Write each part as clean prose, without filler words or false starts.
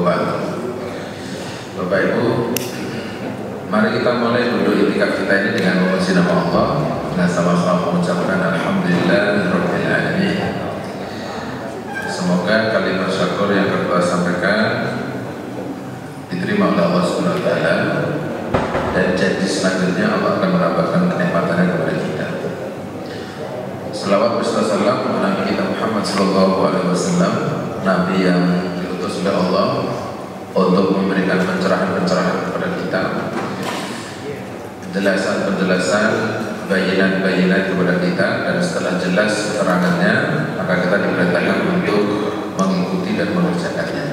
wabarakatuh. Bapak Ibu, mari kita mulai duduk itikaf kita ini dengan memuji nama Allah dan sama-sama mengucapkan alhamdulillahirabbil alamin. Semoga kalimat syukur yang kita sampaikan diterima oleh Allah Subhanahu wa taala, dan janji selanjutnya Allah akan menambahkan kenikmatannya kepada kita. Selawat bersalam kepada Nabi kita Muhammad sallallahu alaihi wasallam, Nabi yang diutus oleh Allah untuk memberikan pencerahan-pencerahan kepada kita, penjelasan-penjelasan, bayinan-bayinan kepada kita, dan setelah jelas keterangannya maka kita diperintahkan untuk mengikuti dan mengerjakannya.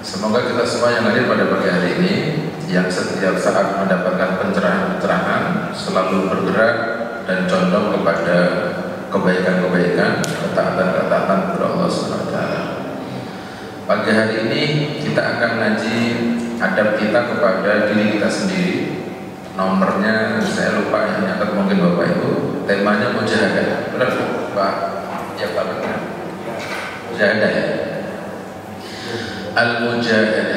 Semoga kita semua yang hadir pada pagi hari ini, yang setiap saat mendapatkan pencerahan-pencerahan, selalu bergerak dan condong kepada kebaikan-kebaikan, ketaatan-ketaatan kepada Allah Subhanahu wa taala. Pagi hari ini kita akan ngaji adab kita kepada diri kita sendiri. Nomornya saya lupa, yang nyatet mungkin Bapak Ibu. Temanya mujahadah. Benar Pak? Ya Pak, benar. Mujahadah ya. Al-mujahadah.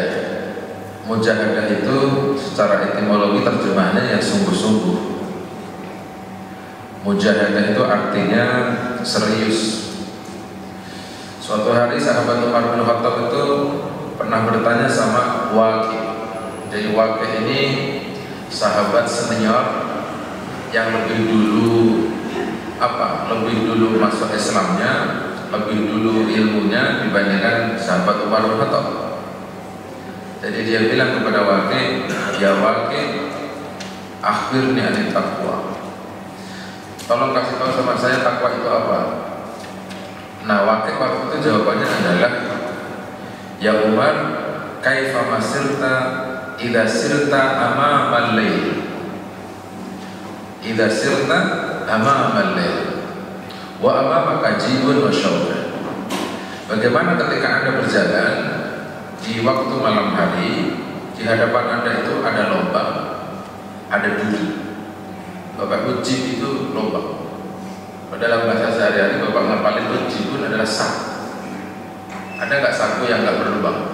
Mujahadah itu secara etimologi terjemahannya yang sungguh-sungguh. Mujahadah itu artinya serius. Suatu hari sahabat Umar bin Khattab itu pernah bertanya sama Waqi. Jadi Waqi ini sahabat senior yang lebih dulu masuk Islamnya, lebih dulu ilmunya dibandingkan sahabat Umar bin Khattab. Jadi dia bilang kepada Waqi, ya Waqi, akhirni anit taqwa. Tolong kasih tahu sama saya takwa itu apa? Nah, waktu itu jawabannya adalah, ya Umar, kaifa masirta idza sirta amamal lail. Idza sirta amamal lail wa amamaka jibun wa syawra. Bagaimana ketika Anda berjalan di waktu malam hari, di hadapan Anda itu ada lubang, ada duri. Bapak jib itu lubang. Dalam bahasa sehari-hari Bapak ngapalin itu jibun adalah saku. Ada nggak saku yang nggak berlubang?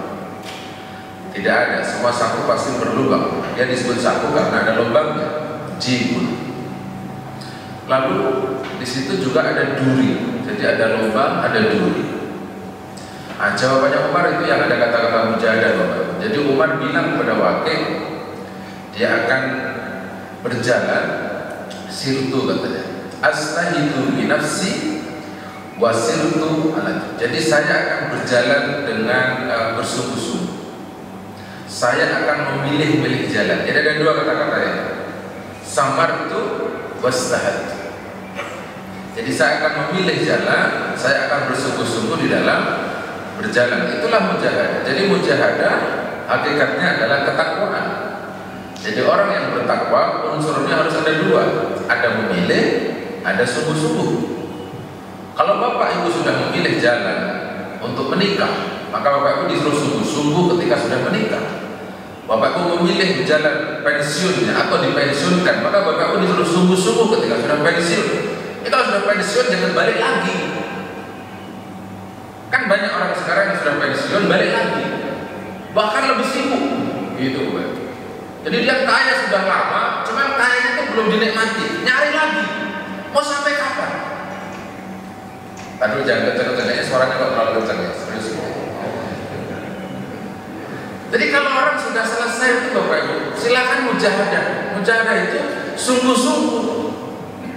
Tidak ada, semua saku pasti berlubang. Dia disebut saku karena ada lubangnya, jibun. Lalu di situ juga ada duri. Jadi ada lubang, ada duri. Nah, jawabannya Umar itu yang ada kata-kata mujahadah Bapak. Jadi Umar bilang kepada Waqi, dia akan berjalan sirtu katanya. Astahidu binafsi wasirtu alat. Jadi saya akan berjalan dengan bersungguh-sungguh. Saya akan memilih-milih jalan. Jadi ada dua kata-kata ya. Samartu wastahad. Jadi saya akan memilih jalan, saya akan bersungguh-sungguh di dalam berjalan. Itulah mujahadah. Jadi mujahadah hakikatnya adalah ketakwaan. Jadi orang yang bertakwa unsurnya harus ada dua. Ada memilih, ada sungguh-sungguh. Kalau Bapak Ibu sudah memilih jalan untuk menikah, maka Bapak Ibu disuruh sungguh-sungguh ketika sudah menikah. Bapak Ibu memilih jalan pensiunnya atau dipensiunkan, maka Bapak Ibu disuruh sungguh-sungguh ketika sudah pensiun. Kalau sudah pensiun jangan balik lagi. Kan banyak orang sekarang yang sudah pensiun balik lagi, bahkan lebih sibuk gitu Bapak. Jadi dia kaya sudah lama, cuman kayanya itu belum dinikmati, nyari lagi. Mau sampai kapan? Aduh, jangan kenceng-kenceng, suaranya kok terlalu kenceng ya, serius. Jadi kalau orang sudah selesai itu Bapak Ibu, silakan mujahadah. Mujahadah itu sungguh-sungguh.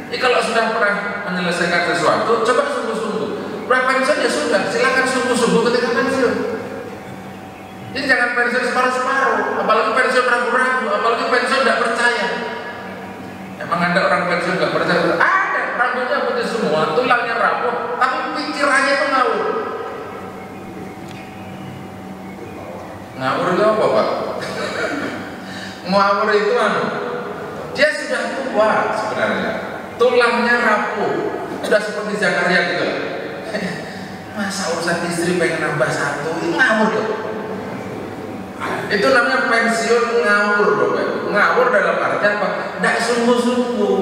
Jadi kalau sudah pernah menyelesaikan sesuatu, coba sungguh-sungguh. Pernah pensiun ya sudah, silakan sungguh-sungguh ketika pensiun. Jadi jangan pensiun separuh-separuh, apalagi pensiun ragu-ragu, apalagi pensiun tidak percaya. Emang ada orang pensiun tidak percaya? Ada, rambutnya putih semua, tulangnya rapuh, tapi pikirannya itu ngawur. Ngawur itu apa Pak? Ngawur itu dia sudah tua sebenarnya, tulangnya rapuh, sudah seperti Zakaria gitu. Masa urusan istri pengen nambah satu, itu ngawur loh. Itu namanya pensiun ngawur Bapak. Ngawur dalam arti apa? Tidak sungguh-sungguh.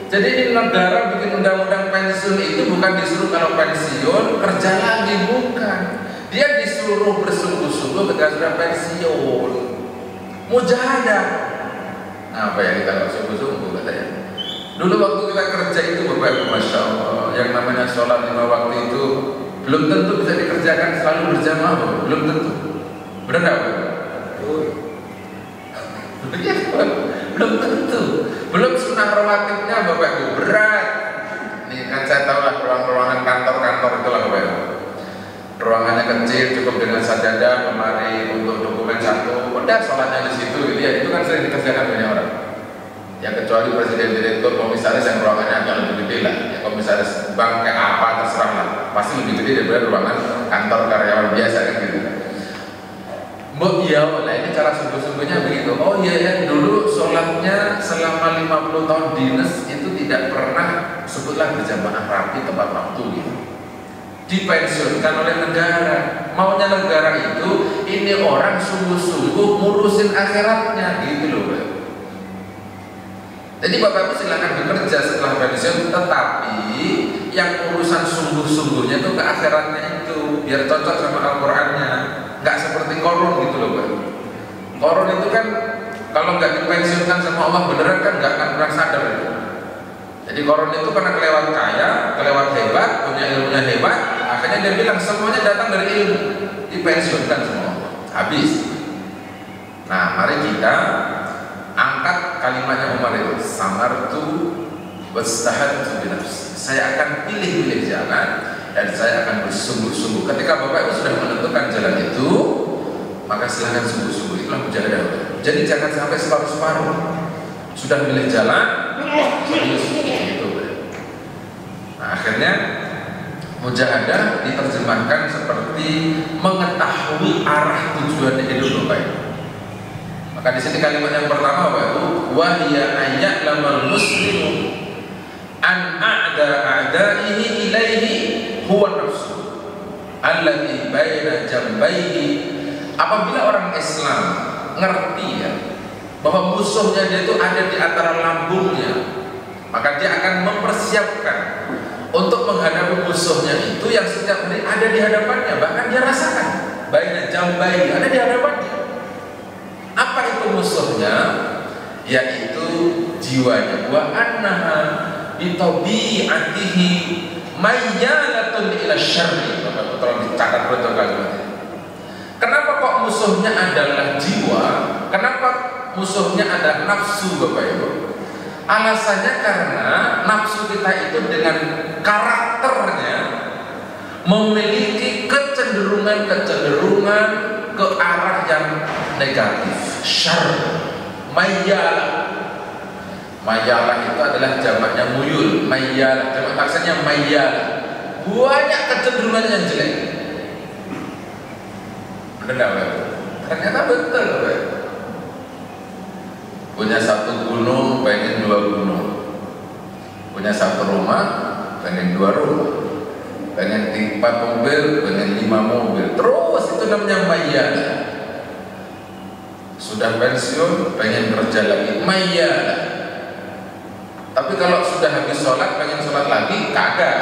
Jadi ini negara bikin undang-undang pensiun itu bukan disuruh kalau pensiun kerja lagi, bukan. Dia disuruh suruh bersungguh-sungguh ketika sudah pensiun. Mujahadah. Nah, apa yang kita nggak sungguh-sungguh katanya. Dulu waktu kita kerja itu Bapak Ibu, Masya Allah, yang namanya sholat 5 waktu itu belum tentu bisa dikerjakan selalu berjamaah, belum tentu. Benar nggak Pak? Belum tentu. Belum sunnah rawatibnya Bapak Ibu, berat. Ini kan saya tahu lah ruangan kantor-kantor itulah Bapak Ibu. Ruangannya kecil, cukup dengan sajadah, lemari untuk dokumen satu, udah sholatnya di situ, gitu ya. Itu kan sering dikerjakan banyak orang. Ya kecuali presiden, direktur, komisaris yang ruangannya agak lebih gede lah. Ya komisaris bank kayak apa terserah lah, pasti lebih gede daripada ruangan kantor karyawan biasa kan gitu. Mbok iya, nah ini cara sungguh-sungguhnya begitu. Oh iya ya, dulu sholatnya selama 50 tahun dinas itu tidak pernah sebutlah berjamaah rapi tepat waktu gitu. Dipensiunkan oleh negara. Maunya negara itu ini orang sungguh-sungguh ngurusin akhiratnya gitu loh Pak. Jadi Bapak Ibu silakan bekerja setelah pensiun, tetapi yang urusan sungguh-sungguhnya itu ke akhiratnya itu biar cocok sama Al-Qur'annya. Nggak seperti korun gitu loh Pak. Korun itu kan kalau nggak dipensiunkan sama Allah beneran kan nggak akan pernah sadar itu. Jadi korun itu karena kelewat kaya, kelewat hebat, punya ilmunya hebat, akhirnya dia bilang semuanya datang dari ilmu, dipensiunkan semua, habis. Nah, mari kita angkat kalimatnya Umar itu, samartu wastahadtu binafsi. Saya akan pilih-pilih jalan dan saya akan bersungguh-sungguh. Ketika Bapak Ibu sudah menentukan jalan itu, maka silahkan sungguh-sungguh. Itulah mujahadah. Jadi jangan sampai separuh-separuh. Sudah milih jalan, serius gitu. Nah, akhirnya mujahadah diterjemahkan seperti mengetahui arah tujuan hidup Bapak Ibu. Maka di sini kalimat yang pertama Bapak Ibu, wa hiya ayya'lamal muslimu an a'da a'da'ihi ilaihi huwa nafsu allati baina jambayhi. Apabila orang Islam ngerti ya bahwa musuhnya dia itu ada di antara lambungnya, maka dia akan mempersiapkan untuk menghadapi musuhnya itu yang setiap hari ada di hadapannya, bahkan dia rasakan baina jambayhi, ada di hadapannya. Apa itu musuhnya? Yaitu jiwanya. Wa annaha bitabi'atihi mayyalatun ila syarri. Bapak tolong dicatat betul kalimatnya. Kenapa kok musuhnya adalah jiwa? Kenapa musuhnya ada nafsu Bapak Ibu? Alasannya karena nafsu kita itu dengan karakternya memiliki kecenderungan ke arah yang negatif, syarr, mayyalah. Mayyalah itu adalah jamaknya muyul, mayyalah, jamak taksirnya mayyalah. Banyak kecenderungan yang jelek. Benar Pak? Ternyata betul Pak. Punya satu gunung, pengen 2 gunung. Punya satu rumah, pengen 2 rumah. Pengen 4 mobil, pengen 5 mobil. Terus itu namanya mayyalah. Sudah pensiun, pengen kerja lagi, mayyalah. Tapi kalau sudah habis sholat, pengen sholat lagi, kagak.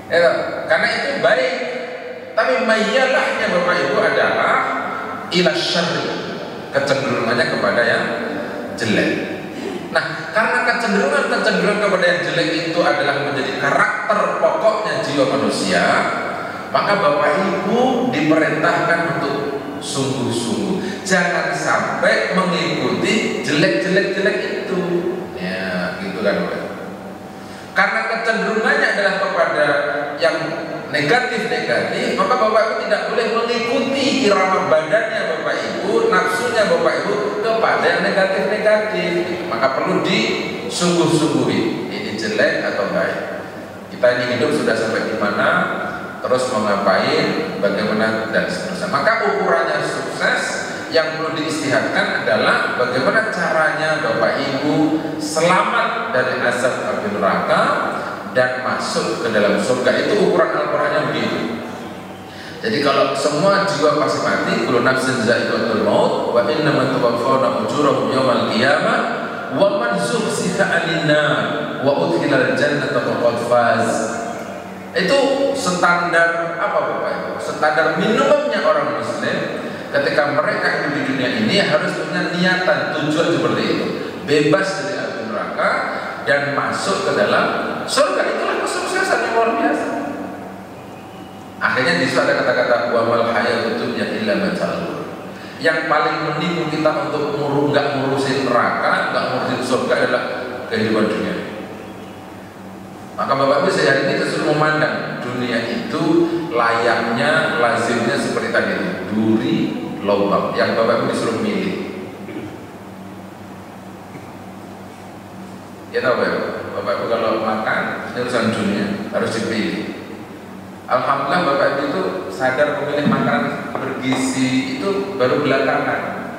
Ya, karena itu baik. Tapi mayyalahnya Bapak Ibu adalah ila syarri, kecenderungannya kepada yang jelek. Nah, karena kecenderungan kepada yang jelek itu adalah menjadi karakter pokoknya jiwa manusia, maka Bapak Ibu diperintahkan untuk sungguh-sungguh jangan sampai mengikuti jelek-jelek itu. Ya, gitu kan Bapak. Karena kecenderungannya adalah kepada yang negatif-negatif, maka Bapak Ibu tidak boleh mengikuti irama badannya Bapak Ibu, nafsunya Bapak Ibu kepada yang negatif-negatif. Maka perlu disungguh-sungguhi, ini jelek atau baik. Kita ini hidup sudah sampai di mana, terus mau ngapain, bagaimana dan seterusnya. Maka ukurannya sukses yang perlu diistihadkan adalah bagaimana caranya Bapak Ibu selamat dari azab api neraka dan masuk ke dalam surga. Itu ukuran Al-Qur'annya begitu. Jadi kalau semua jiwa pasti mati, kullu nafsin za'iqatul maut wa innamat tuwaffawna ujurahum yawmal qiyamah wa man zuhziha 'anil nar wa udkhilal jannata faqad faz. Itu standar apa Bapak Ibu? Standar minimumnya orang Muslim ketika mereka hidup di dunia ini harus punya niatan, tujuan seperti itu, bebas dari api neraka dan masuk ke dalam surga. Itulah kesuksesan yang luar biasa. Akhirnya di situ ada kata-kata wa mal hayatud dunya illa mata'ul. Yang paling menipu kita untuk nggak ngurusin neraka, nggak ngurusin surga adalah kehidupan dunia. Maka Bapak Ibu sejak ini disuruh memandang dunia itu layaknya, lazimnya seperti tadi itu, duri lubang yang Bapak Ibu disuruh milih. Ya tahu Bapak Ibu kalau makan ini urusan dunia harus dipilih. Alhamdulillah Bapak Ibu itu sadar memilih makanan bergizi itu baru belakangan.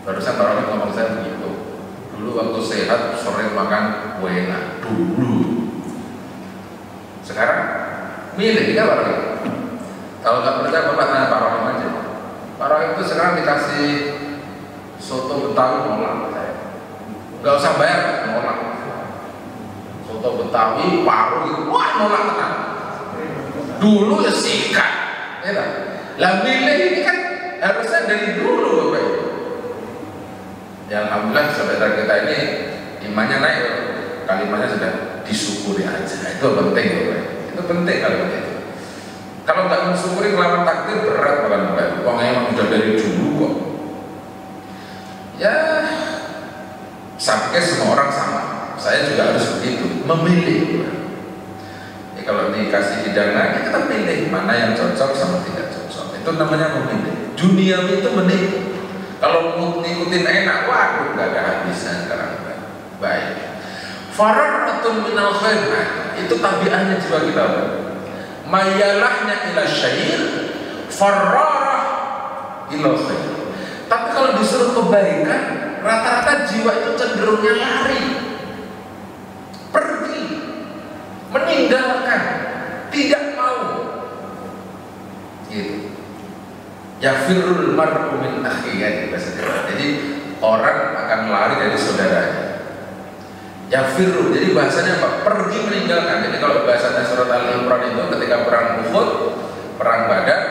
Barusan orang ngomong saya begitu. Dulu waktu sehat sore makan enak dulu. Sekarang milih kita Pak Rohim. Kalau nggak percaya Bapak tanya Pak Rohim aja. Pak Rohim itu sekarang dikasih soto Betawi nolak saya. Nggak usah bayar nolak. Soto Betawi paru gitu, wah nolak tenang. Dulu ya sikat, ya tak? Lah milih ini kan harusnya dari dulu Bapak Ibu. Ya alhamdulillah saudara kita ini imannya naik, kalimatnya sudah disyukuri aja. Itu penting Bapak Ibu. Itu penting kalimat itu. Kalau nggak mensyukuri melawan takdir berat Bapak Ibu. Wong emang udah dari dulu kok. Ya, saya pikir semua orang sama. Saya juga harus begitu, memilih. Kalau dikasih hidangan, ya kita pilih mana yang cocok sama tidak cocok. Itu namanya memilih. Dunia itu menipu. Kalau ngikutin enak, waduh gak ada habisnya sekarang. Baik. Fararratun minal khair, itu tabiatnya jiwa kita. Mayalahnya ila syair, fararah ila khair. Tapi kalau disuruh kebaikan, rata-rata jiwa itu cenderungnya lari, pergi, meninggalkan, tidak mau. Gitu. Yafirul mar'u min akhihi. Jadi orang akan lari dari saudaranya. Yafirul, jadi bahasanya apa? Pergi, meninggalkan. Jadi kalau bahasanya surat Al-Imran itu ketika perang Uhud, perang Badar,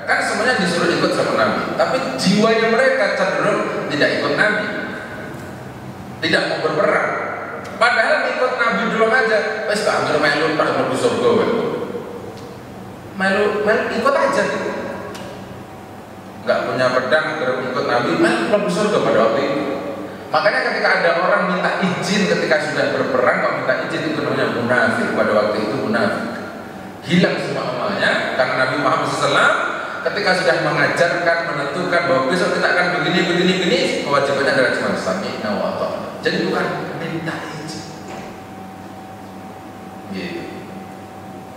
kan semuanya disuruh ikut sama Nabi. Tapi jiwanya mereka cenderung tidak ikut Nabi, tidak mau berperang. Padahal ikut Nabi dulu aja, wes tak ambil melu tak mau surga, melu ikut aja gitu. Nggak punya pedang, agar ikut Nabi, melu surga pada waktu itu. Makanya ketika ada orang minta izin ketika sudah berperang, kalau minta izin itu namanya munafik. Pada waktu itu munafik, hilang semua amalnya karena Nabi Muhammad SAW ketika sudah mengajarkan, menentukan bahwa besok kita akan begini, kewajibannya adalah cuma sami'na wa ata'na. Jadi bukan minta izin. Gitu.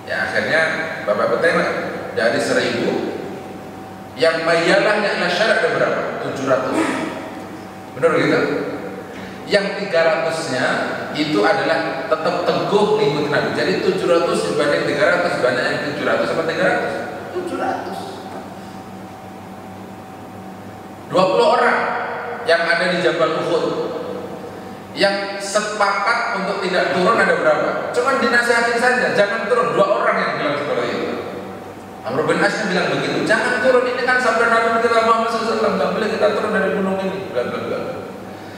Ya akhirnya Bapak bertanya dari 1000 yang mayalahnya ila syara' ada berapa? 700. Benar gitu? Yang 300-nya itu adalah tetap teguh mengikuti Nabi. Jadi 700 dibanding 300, banyak yang 700 sama 300? 700. 20 orang yang ada di Jabal Uhud yang sepakat untuk tidak turun ada berapa? Cuman dinasihatin saja, jangan turun. 2 orang yang bilang seperti itu. Amr bin As bilang begitu, jangan turun, ini kan sabda Nabi kita Muhammad SAW, nggak boleh kita turun dari gunung ini.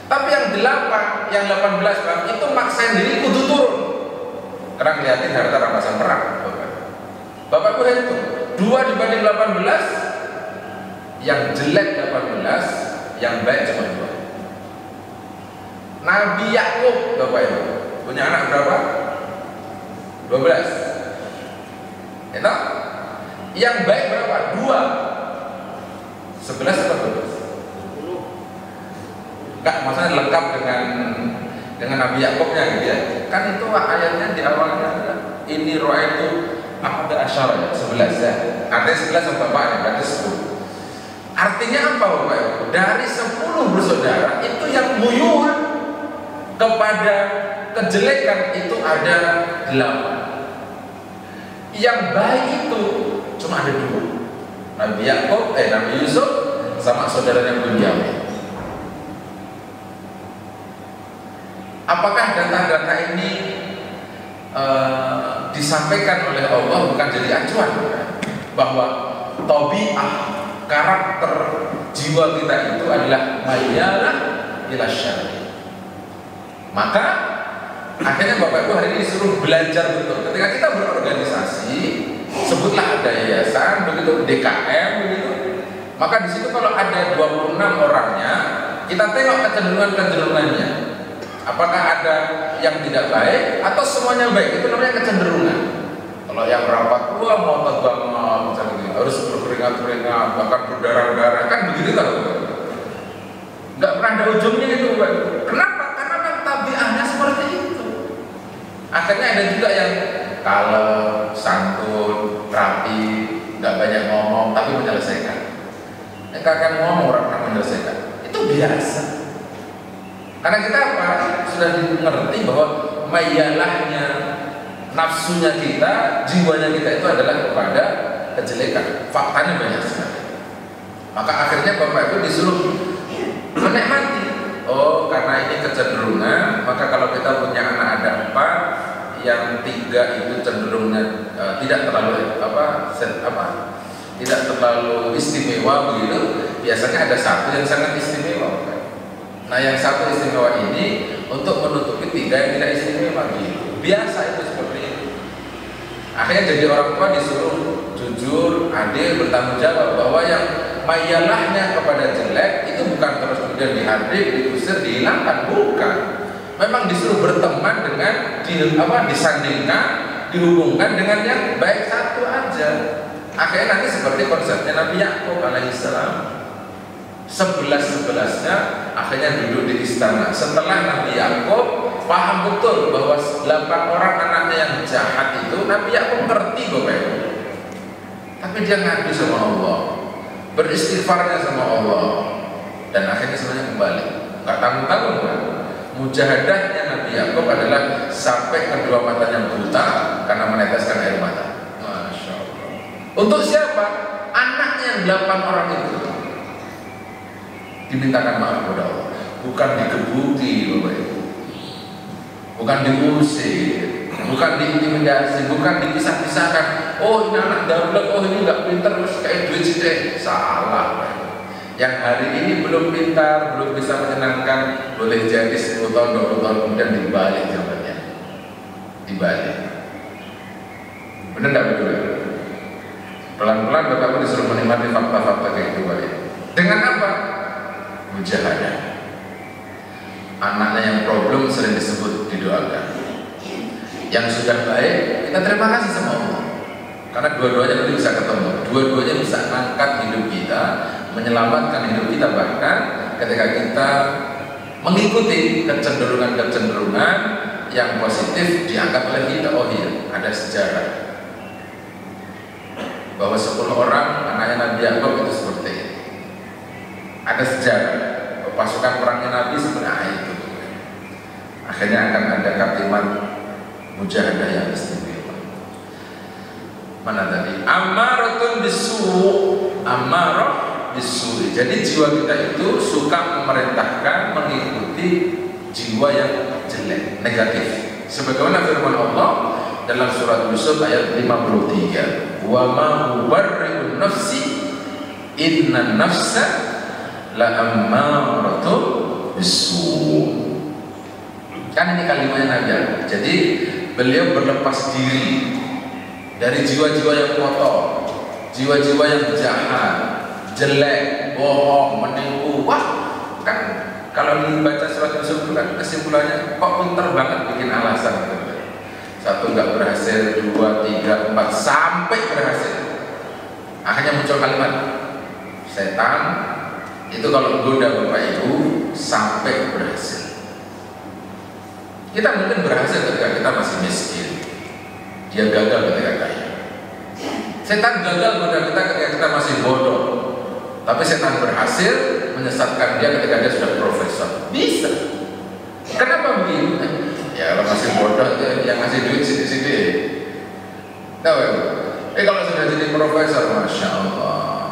Tapi yang 8, yang 18 kan, itu maksain diri kudu turun karena ngeliatin harta rampasan perang. Bapak gue itu 2 dibanding 18, yang jelek 18, yang baik cuma 2. Nabi Yakub Bapak Ibu punya anak berapa? 12. Enak? Yang baik berapa? 2. 11 atau 12? Enggak, maksudnya lengkap dengan Nabi Yakubnya gitu ya. Kan itu ayatnya di awalnya adalah ini roh itu ada asyara 11 ya. Artinya 11 sama bapaknya, berarti 10. Artinya apa Bapak Ibu? Dari 10 bersaudara itu yang muyul kepada kejelekan itu ada 8. Yang baik itu cuma ada 2. Nabi Yakub, Nabi Yusuf sama saudaranya Bunyamin. Apakah data-data ini disampaikan oleh Allah bukan jadi acuan, bahwa tabi'ah, karakter jiwa kita itu adalah mayalah ila syarri. Maka akhirnya Bapak Ibu hari ini disuruh belajar betul. Ketika kita berorganisasi, sebutlah ada yayasan, begitu DKM, begitu. Maka di situ kalau ada 26 orangnya, kita tengok kecenderungannya. Apakah ada yang tidak baik atau semuanya baik? Itu namanya kecenderungan. Kalau yang rapat, wah ngotot banget, misalnya gitu, harus berkeringat-keringat, bahkan berdarah-darah, kan begitu kan? Nggak pernah ada ujungnya itu, Pak. Kenapa? Karena memang tabiatnya seperti itu. Akhirnya ada juga yang kalem, santun, rapi, nggak banyak ngomong, tapi menyelesaikan. Yang akan ngomong orang pernah menyelesaikan, itu biasa. Karena kita apa? Sudah mengerti bahwa mayalahnya, nafsunya kita, jiwanya kita itu adalah kepada kejelekan. Faktanya banyak sekali. Maka akhirnya Bapak Ibu disuruh menikmati. Oh, karena ini kecenderungan, maka kalau kita punya anak ada 4, yang 3 itu cenderungnya tidak terlalu tidak terlalu istimewa begitu. Biasanya ada 1 yang sangat istimewa. Nah, yang 1 istimewa ini untuk menutupi 3 yang tidak istimewa gitu. Biasa itu seperti itu. Akhirnya jadi orang tua disuruh jujur, adil, bertanggung jawab bahwa yang mayalahnya kepada jelek itu bukan terus kemudian dihadir, diusir, dihilangkan, bukan. Memang disuruh berteman dengan disandingkan, dihubungkan dengan yang baik 1 aja. Akhirnya nanti seperti konsepnya Nabi Yakub alaihissalam. 11-11-nya akhirnya duduk di istana. Setelah Nabi Yakub paham betul bahwa 8 orang anaknya yang jahat itu, Nabi Yakub ngerti Bapak Ibu. Tapi dia ngadu sama Allah, beristighfarnya sama Allah, dan akhirnya semuanya kembali. Nggak tanggung-tanggung kan? Mujahadahnya Nabi Yakub adalah sampai kedua matanya buta karena meneteskan air mata. Masya Allah. Untuk siapa? Anaknya yang 8 orang itu dimintakan maaf kepada Allah, bukan digebuki Bapak Ibu, bukan diusir, bukan diintimidasi, bukan dipisah-pisahkan. Oh ini anak daulat, oh ini nggak pintar, terus kayak duit sih. Salah. Yang hari ini belum pintar, belum bisa menyenangkan, boleh jadi 10 tahun, 20 tahun kemudian dibalik jawabannya, dibalik. Benar nggak betul? Pelan-pelan Bapak disuruh menikmati fakta-fakta kayak itu Bapak. Dengan apa? Mujahadah. Anaknya yang problem sering disebut, didoakan. Yang sudah baik, kita terima kasih sama Allah. Karena dua-duanya nanti bisa ketemu. Dua-duanya bisa angkat hidup kita, menyelamatkan hidup kita, bahkan ketika kita mengikuti kecenderungan-kecenderungan yang positif diangkat oleh kita. Oh iya, ada sejarah bahwa 10 orang anaknya Nabi Yakub itu seperti ini. Ada sejarah pasukan perangnya Nabi sebenarnya itu. Akhirnya akan ada kalimat mujahadah yang istimewa. Mana tadi? Ammaratun bisu, ammarah bisu. Jadi jiwa kita itu suka memerintahkan, mengikuti jiwa yang jelek, negatif. Sebagaimana firman Allah dalam surat Yusuf ayat 53, wa ma ubarri'un nafsi inna nafsa la ammaratun bisu. Kan ini kalimatnya Nabi. Jadi beliau berlepas diri dari jiwa-jiwa yang kotor, jiwa-jiwa yang jahat, jelek, bohong, menipu. Wah, kan kalau dibaca surat Yusuf itu kan kesimpulannya kok pinter banget bikin alasan gitu. 1 nggak berhasil, 2, 3, 4 sampai berhasil. Akhirnya muncul kalimat setan itu kalau goda Bapak Ibu sampai berhasil. Kita mungkin berhasil ketika kita masih miskin, dia gagal ketika kaya. Setan gagal goda kita ketika kita masih bodoh, tapi setan berhasil menyesatkan dia ketika dia sudah profesor. Bisa. Kenapa begitu? Ya kalau masih bodoh yang ngasih duit sini-sini. Tahu ya? Kalau sudah jadi profesor, Masya Allah,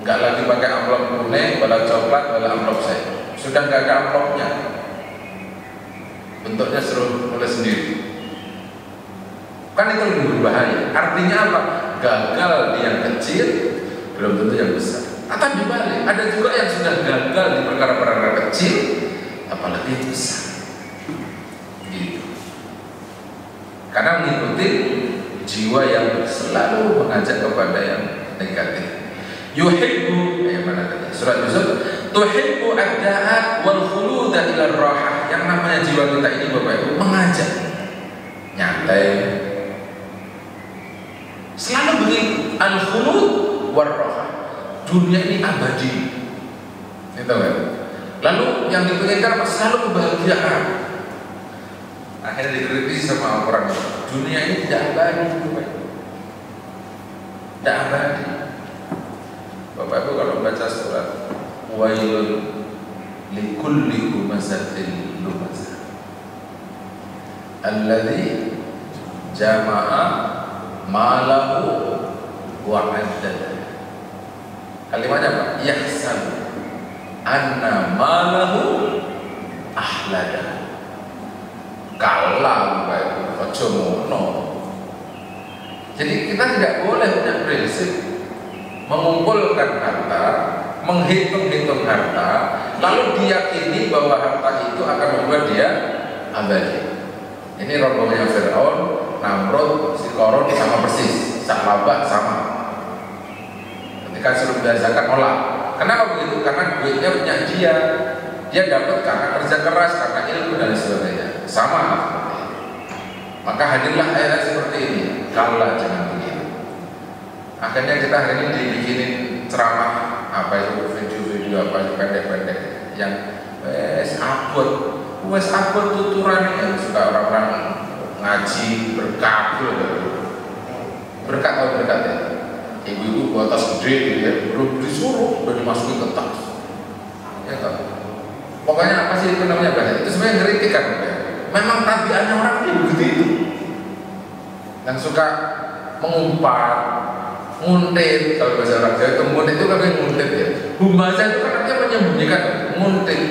nggak lagi pakai amplop kuning, bola coklat, bola amplop saya. Sudah nggak ada amplopnya, bentuknya suruh mulai sendiri. Kan itu lebih berbahaya. Artinya apa? Gagal di yang kecil belum tentu yang besar. Atau dibalik, ada juga yang sudah gagal di perkara-perkara kecil, apalagi yang besar. Gitu. Karena mengikuti jiwa yang selalu mengajak kepada yang negatif. Yuhibbu, mana tadi? Surat Yusuf, tuhibbu ad-da'at wal khuluda ila rahah. Yang namanya jiwa kita ini Bapak Ibu mengajak nyantai. Selalu begitu, al-khulud war rahah. Dunia ini abadi. Itu kan? Lalu yang dipikirkan selalu kebahagiaan. Akhirnya dikritisi sama orang, dunia ini tidak abadi, tidak abadi. Bapak Ibu kalau baca surat wailun likulli humazatin lumazah alladzi jama'a malahu wa 'addada. Kalimatnya apa? Yahsab anna malahu ahlada. Kalah Bapak Ibu, aja ngono. Jadi kita tidak boleh punya prinsip mengumpulkan harta, menghitung-hitung harta, lalu diyakini bahwa harta itu akan membuat dia abadi. Ini rombongannya Fir'aun, Namrud, si Korun sama persis, Sa'labah sama. Ketika suruh bayar zakat nolak. Kenapa begitu? Karena duitnya punya dia dapat karena kerja keras, karena ilmu dan sebagainya. Sama. Maka hadirlah ayat seperti ini. Kalah jangan begitu. Akhirnya kita hari ini dibikinin ceramah apa itu video-video apa itu pendek-pendek yang wes abot tuturan yang suka orang-orang ngaji berkah berkat atau berkat ya. Ibu-ibu bawa tas gede gitu ya, belum disuruh udah dimasukin ke tas. Ya kan? Pokoknya apa sih itu namanya bahasa? Itu sebenarnya kritikan ya. Memang tabiatnya orang ini begitu itu. Yang suka mengumpat, nguntit, kalau bahasa orang Jawa itu nguntit itu kan nguntit ya. Humaza itu kan artinya menyembunyikan, nguntit.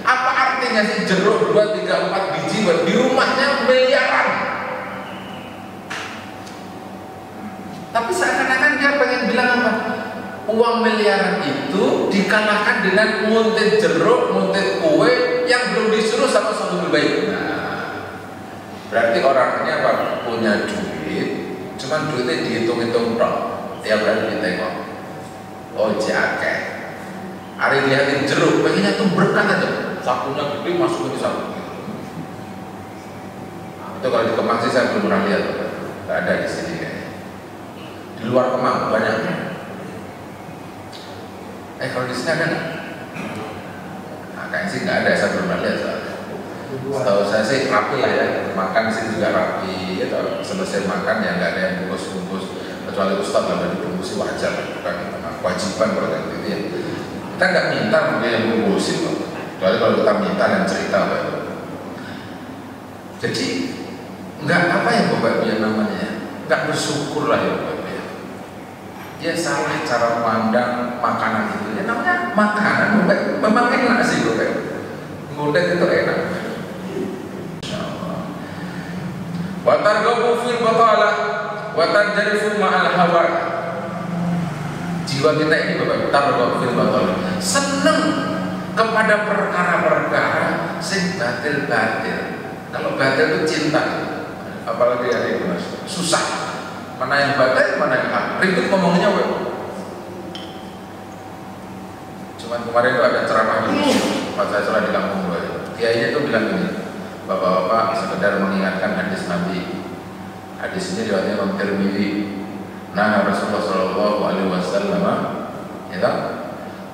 Apa artinya sih jeruk 2, 3, 4 biji di rumahnya miliaran? Tapi seakan-akan dia pengen bilang apa? Uang miliaran itu dikalahkan dengan nguntit jeruk, nguntit kue yang belum disuruh sama lebih baik. Nah, berarti orangnya apa? Punya duit, cuman duitnya dihitung-hitung dong. Tiap hari ditengok. Oh jakek. Hari lihatin jeruk, pengennya tuh berkat aja. Sakunya gede masukin di saku. Itu kalau di Kemang sih saya belum pernah lihat. Gak ada di sini kayaknya. Di luar Kemang banyak. Kalau di sini ada nggak? Nah, kayaknya sih nggak ada. Saya belum pernah lihat soalnya. Setahu saya sih rapi lah ya. Makan di sini juga rapi. Ya, selesai makan ya nggak ada yang bungkus-bungkus. Kecuali Ustadz ada dibungkusi wajar, bukan kewajiban kalau kayak gitu ya. Kita nggak minta dia yang bungkusin loh. Kecuali kalau kita minta dan cerita Bapak. Jadi nggak apa ya Bapak ya namanya, nggak bersyukur lah ya Bapak ya. Ya salah cara pandang makanan itu. Ya namanya makanan Bapak. Memang enak sih Bapak. Ngundang itu enak. Wa targhabu fil batalah wa tadrifu ma'al hawa. Jiwa kita ini Bapak targhabu fil batalah. Seneng kepada perkara-perkara sing batil-batil. Kalau batil itu cinta, apalagi hari ini Mas, susah. Mana yang batil, mana yang hak. Ribet ngomongnya Bapak. Cuman kemarin itu ada ceramah pas saya salah di kampung Bapak. Kiainya itu bilang gini, Bapak-bapak sekedar mengingatkan hadis Nabi. Hadis ini riwayatnya Imam Tirmidzi. Nah Rasulullah Shallallahu Alaihi Wasallam itu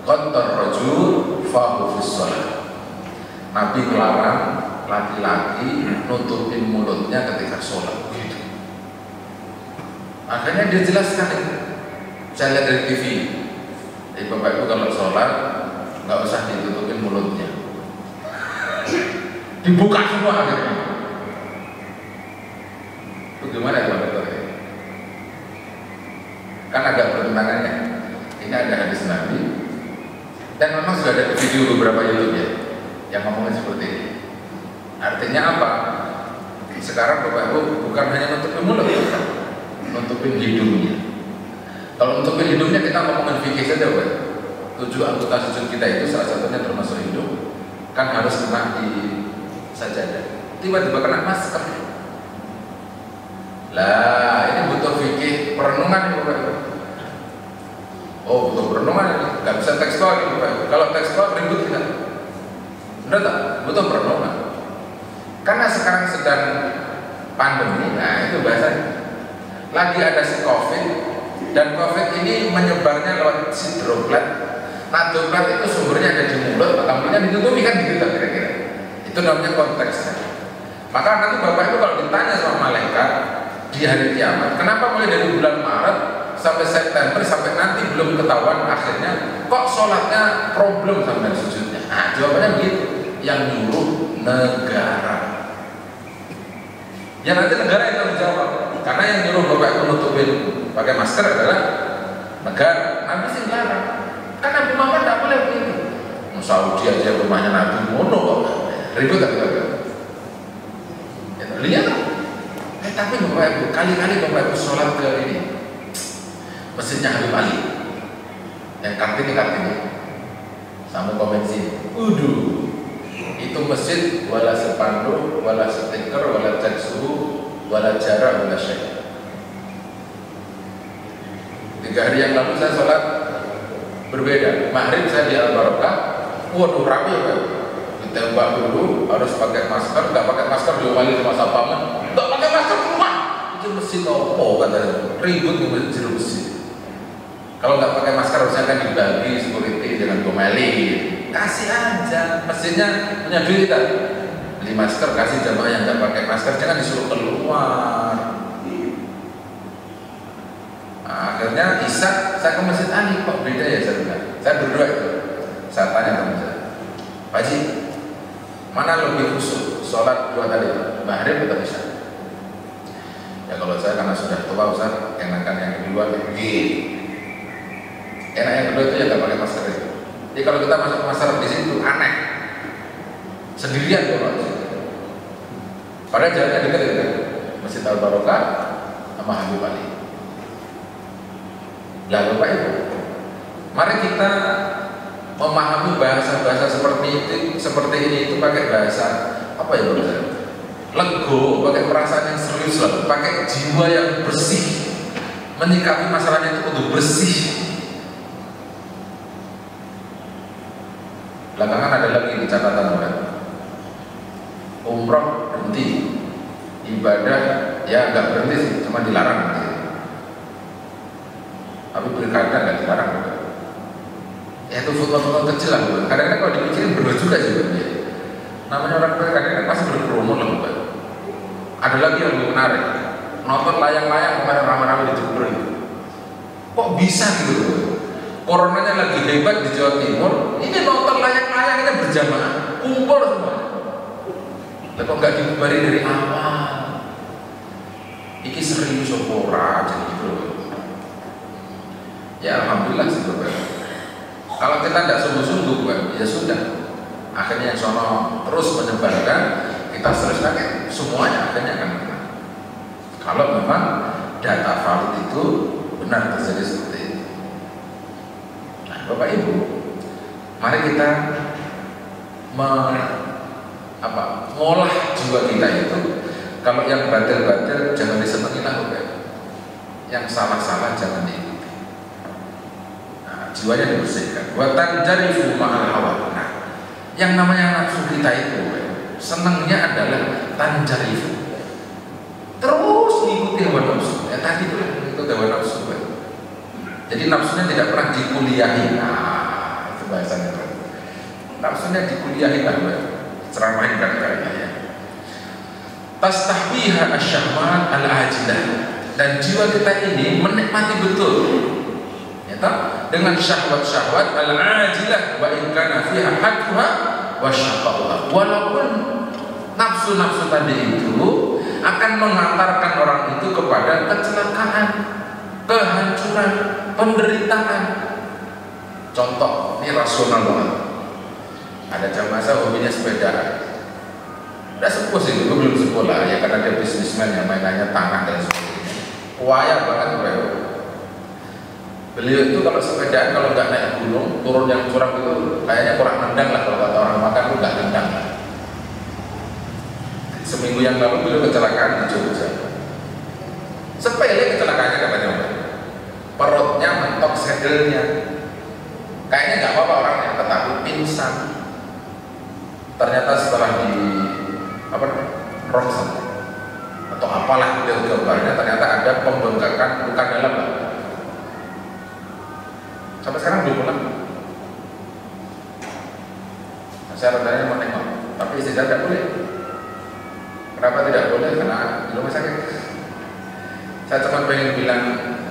qatar rajul fahu fis shalah. Nabi melarang laki-laki nutupin mulutnya ketika sholat. Gitu. Akhirnya dia jelaskan itu. Saya lihat dari TV. Jadi Bapak Ibu kalau sholat nggak usah ditutupin mulutnya. Dibuka semua akhirnya. Itu gimana itu Bapak? Kan agak bertentangannya. Ini ada hadis Nabi. Dan memang sudah ada video beberapa YouTube ya yang ngomongin seperti ini. Artinya apa? sekarang Bapak Ibu bukan hanya nutupin mulut, nutupin hidungnya. Kalau nutupin hidungnya kita ngomongin fikih saja, Pak. 7 anggota sujud kita itu salah satunya termasuk hidung, kan harus kena di sajadah. Tiba-tiba kena masker. Lah, ini butuh fikih perenungan Bapak Ibu. Oh, butuh perenungan ini, nggak bisa tekstual Bapak Ibu. Kalau tekstual ribut kita. Benar tak? Butuh perenungan. Karena sekarang sedang pandemi, nah itu bahasanya. Lagi ada si COVID, dan COVID ini menyebarnya lewat si droplet. Nah, droplet itu sumbernya ada di mulut, lampunya ditutupi kan gitu kira-kira. Itu namanya konteksnya. Maka nanti Bapak Ibu kalau ditanya sama malaikat di hari kiamat, kenapa mulai dari bulan Maret sampai September sampai nanti belum ketahuan akhirnya, kok sholatnya problem sampai sujudnya? Nah, jawabannya begitu. Yang nyuruh negara. Ya nanti negara yang tanggung jawab. Karena yang nyuruh Bapak Ibu nutupin pakai masker adalah negara. Nabi sih larang. Kan Nabi Muhammad tidak boleh begitu. Saudi aja rumahnya Nabi mono kok. Ribut tak Bapak? Lihat. Tapi Bapak Ibu kali-kali Bapak Ibu sholat ke ini masjidnya Habib Ali. Yang Kartini. Sama konvensi. Itu masjid wala sepanduk, wala stiker, wala cek suhu, wala jarak, wala syekh. 3 hari yang lalu saya sholat berbeda. Maghrib saya di Al-Barokah, waduh rapi ya Pak. Ditembak dulu, harus pakai masker, nggak pakai masker diomali sama satpamnya. Nggak pakai masker keluar. Itu masjid opo katanya, ribut di masjid. Kalau nggak pakai masker harusnya kan dibagi security dengan gomeli. Kasih aja, masjidnya punya duit kan? Beli masker, kasih jamaah yang nggak pakai masker, jangan disuruh keluar. Nah, akhirnya Isa, saya ke Masjid Ali, kok beda ya saya bilang. Saya berdua itu, saya tanya teman saya, Pak Haji, mana lebih khusyuk sholat 2 tadi, maghrib atau Isya? Ya kalau saya karena sudah tua, Ustaz, enakan yang kedua, enak yang kedua itu ya nggak pakai masker itu. Jadi kalau kita masuk pasar di situ aneh, sendirian kalau di situ. Padahal jalannya dekat ya, Masjid Al-Barokah sama Habib Ali. Lah Bapak Ibu, mari kita memahami bahasa-bahasa seperti ini itu pakai bahasa apa ya Bapak? Lego, pakai perasaan yang serius lah, pakai jiwa yang bersih, menyikapi masalahnya itu untuk bersih. Belakangan ada lagi di catatan orang, umroh berhenti, ibadah ya nggak berhenti sih, cuma dilarang. Tapi pilkada nggak dilarang. Ya itu foto-foto kecil lah, kadang-kadang kalau dipikirin berdua juga sih sebenarnya. Namanya orang kadang-kadang pasti berkerumun lah, Bapak. Ada lagi yang lebih menarik, nonton layang-layang kemarin ramai-ramai di Jember itu. Kok bisa gitu? Coronanya lagi hebat di Jawa Timur, ini nonton layang-layang ini berjamaah, kumpul semua. Lah kok nggak dibubari dari awal? Iki serius opora jadi gitu. Ya alhamdulillah sih Bapak. Kalau kita tidak sungguh-sungguh, ya sudah. Akhirnya yang sono terus menyebarkan, kita selesai semuanya akhirnya akan benar. Kalau memang data valid itu benar terjadi seperti itu. Bapak Ibu, mari kita ngolah jiwa kita itu. Kalau yang batil-batil jangan disenangi lah Bapak. Yang salah-salah jangan diikuti. Nah, jiwanya dibersihkan. Wa tanjarifu ma'al hawa. Nah, yang namanya nafsu kita itu senangnya adalah tanjarifu. Terus mengikuti hawa nafsu. Ya tadi itu mengikuti hawa nafsu. Jadi nafsunya tidak pernah dikuliahi. Nah, itu bahasanya. Nafsunya dikuliahi lah, ceramahin kali-kalinya ya. Tastahbiha asyahwat al-ajilah. Dan jiwa kita ini menikmati betul ya, dengan syahwat-syahwat al-ajilah wa in kana fiha hadha wa syaqawah. Walaupun nafsu-nafsu tadi itu akan mengantarkan orang itu kepada kecelakaan, kehancuran, penderitaan. Contoh, ini rasional banget. Ada jamaah saya hobinya sepeda. Udah sepuh sih, dulu belum sekolah ya karena dia bisnismen yang mainannya tanah dan sebagainya. Waya banget beliau. Beliau itu kalau sepedaan kalau nggak naik gunung, turun yang curam itu kayaknya kurang nendang lah kalau kata orang makan itu nggak nendang lah. Seminggu yang lalu beliau kecelakaan di Jogja. Sepele kecelakaannya katanya, perutnya mentok sedelnya. Kayaknya nggak apa-apa orangnya, tetapi pingsan. Ternyata setelah di rongsen atau apalah gambarnya, ternyata ada pembengkakan luka dalam. Sampai sekarang belum pulang. Saya rencananya mau nengok, tapi istri saya tidak boleh. Kenapa tidak boleh? Karena di rumah sakit. Saya cuma pengen bilang,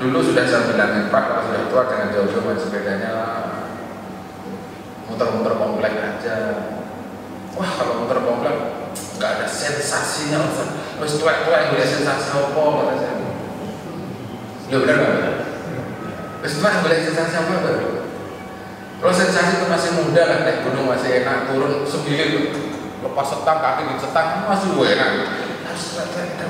dulu sudah saya bilangin, Pak, kalau sudah tua jangan jauh-jauh main sepedanya, muter-muter komplek aja. Wah, kalau muter komplek nggak ada sensasinya, terus tua-tua yang boleh sensasi apa, kata saya. Ya benar nggak? Terus tua yang boleh sensasi apa baru? Kalau sensasi itu masih muda lah, naik gunung masih enak, turun sembilan, lepas setang kaki di setang masih enak. Harus tua-tua kita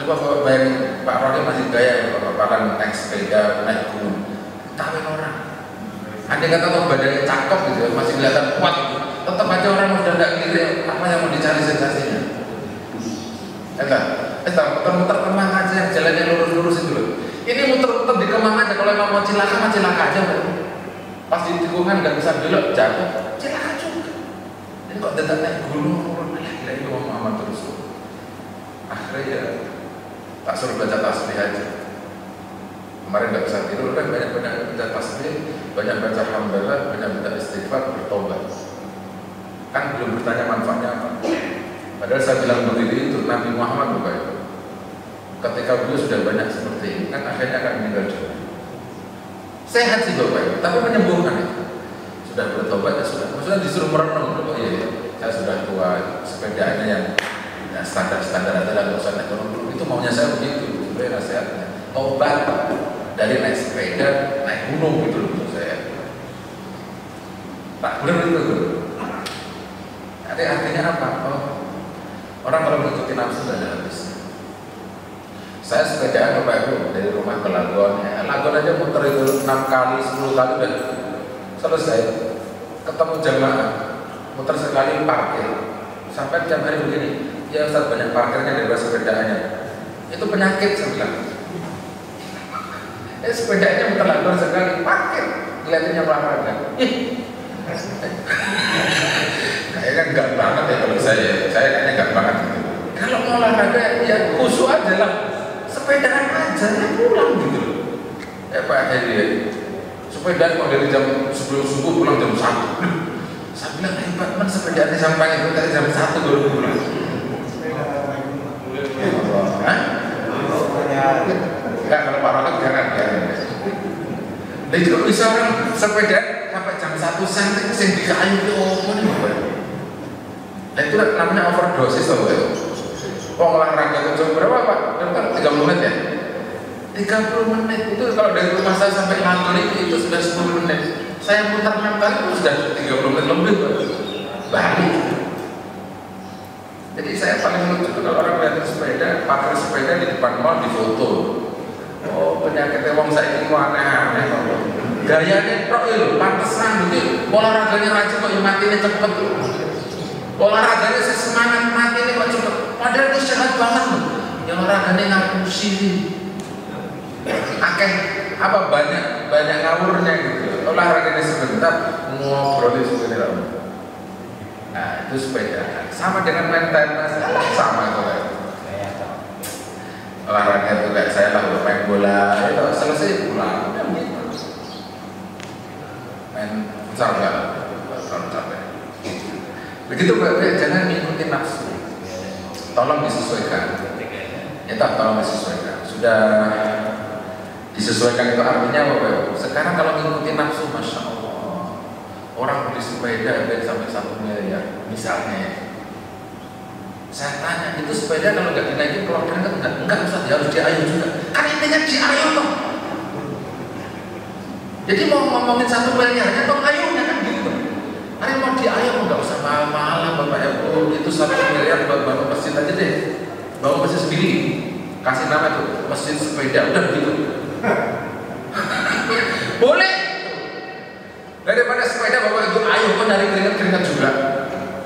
coba bayangin, Pak Roni masih gaya ya, bahkan naik sepeda, naik gunung, kawin orang. Andai kata kalau badannya cakep gitu, masih kelihatan kuat gitu, tetap aja orang udah nggak kiri, apa yang mau dicari sensasinya? Enggak, muter-muter Kemang aja yang jalannya lurus-lurus itu loh. Ini muter-muter di Kemang aja, kalau emang mau cilaka mah cilaka aja kan. Pas di tikungan nggak bisa belok, jatuh, cilaka juga. Ini kok datang naik gunung, gila ini ngomong amat terus. Akhirnya ya tak suruh baca tasbih aja. Kemarin nggak bisa tidur, kan banyak-banyak baca tasbih, banyak baca alhamdulillah, banyak baca istighfar, bertobat. Kan belum bertanya manfaatnya apa. Padahal saya bilang begini itu Nabi Muhammad bukan itu. Ketika beliau sudah banyak seperti ini, kan akhirnya akan meninggal dunia. Sehat sih Bapak, tapi menyembuhkan itu. Sudah bertobat ya sudah. Maksudnya disuruh merenung, oh iya, saya sudah tua, sepedaannya yang standar-standar adalah nggak usah naik gunung. Itu maunya saya begitu, sebenarnya nasihatnya. Tobat dari naik sepeda, naik gunung gitu loh menurut saya. Tak benar itu. Artinya apa? Oh, orang kalau mengikuti nafsu sudah ada habisnya. Saya sepedaan Bapak Ibu dari rumah ke Lagon, Lagon aja muter itu 6 kali, 10 kali dan selesai. Ketemu jamaah, muter sekali parkir. Sampai tiap hari begini, ya Ustaz banyak parkirnya daripada sepedaannya. Itu penyakit saya bilang. Sepedanya muter Lagon sekali, parkir, kelihatannya olahraga. Kayaknya enggak banget ya kalau saya kayaknya enggak banget gitu. Kalau mau olahraga ya khusyuk aja lah, sepedaan aja ya pulang gitu. Pak Hedi, sepedaan kok dari jam sebelum subuh pulang jam 1. Saya bilang hebat man sepedaan sampai itu dari jam 1 baru pulang. Hah? Enggak, kalau Pak Rokat jangan ya. Jadi kalau bisa orang sepedaan sampai jam 1 sampai sing dikayu itu apa nih Bapak? Nah itu namanya overdosis loh Bapak. Olahraga itu berapa Pak? 30 menit ya? 30 menit itu kalau dari rumah saya sampai Lampung itu sudah 10 menit. Saya putar 6 kali itu sudah 30 menit lebih Pak. Balik. Jadi saya paling lucu kalau orang lihat sepeda, pakai sepeda di depan mall di foto. Oh penyakitnya wong saya ini aneh-aneh. Gayanya kok itu pantesan gitu. Olahraganya rajin kok matinya cepet. Olahraganya semangat matinya kok cepet. Padahal itu sehat banget loh. Yang olahraganya ngapusi. Akeh apa banyak ngawurnya gitu. Olahraganya sebentar ngobrolin sebentar. Nah itu sepeda. Sama dengan main tenis, sama itu kan. Olahraga itu kayak saya lah main bola, itu selesai pulang. Main futsal nggak, terlalu capek. Begitu Bapak, jangan mengikuti nafsu. Tolong disesuaikan. Ya tak, tolong disesuaikan. Sudah disesuaikan itu artinya Bapak. Sekarang kalau mengikuti nafsu, masya Allah, orang beli sepeda sampai 1 miliar, misalnya. Saya tanya, itu sepeda kalau nggak dinaikin keluar keringat enggak Ustaz, harus diayu juga. Kan intinya diayu toh. Jadi mau ngomongin 1 miliarnya toh ayunya kan gitu. Ada mau diayam nggak usah mahal-mahal Bapak Ibu, itu 1 miliar buat bangun masjid aja deh, bangun masjid sendiri, kasih nama itu masjid sepeda, udah gitu. Boleh. Daripada sepeda Bapak Ibu ayo kok nyari keringat juga.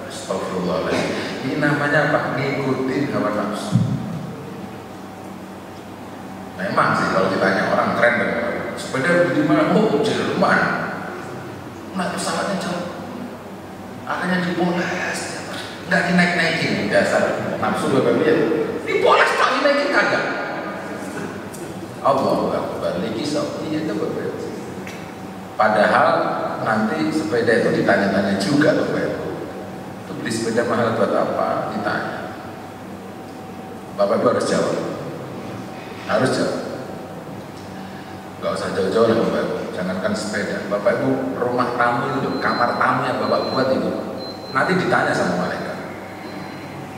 Astagfirullahaladzim. Ini namanya apa? Ngikutin hawa nafsu. Memang sih kalau ditanya orang keren banget. Sepeda di mana? Oh, Jerman. Naik pesawatnya jauh. Akhirnya dipoles, nggak dinaik-naikin, dasar nafsu Bapak Ibu ya. Dipoles tak dinaikin kagak. Allah Akbar, kisah iya itu Bapak Ibu. Padahal nanti sepeda itu ditanya-tanya juga Bapak Ibu. Itu beli sepeda mahal buat apa? Ditanya. Bapak Ibu harus jawab. Harus jawab. Gak usah jauh-jauh lah Bapak Ibu. Jangankan sepeda, Bapak Ibu rumah tamu itu, kamar tamu yang Bapak buat itu nanti ditanya sama malaikat.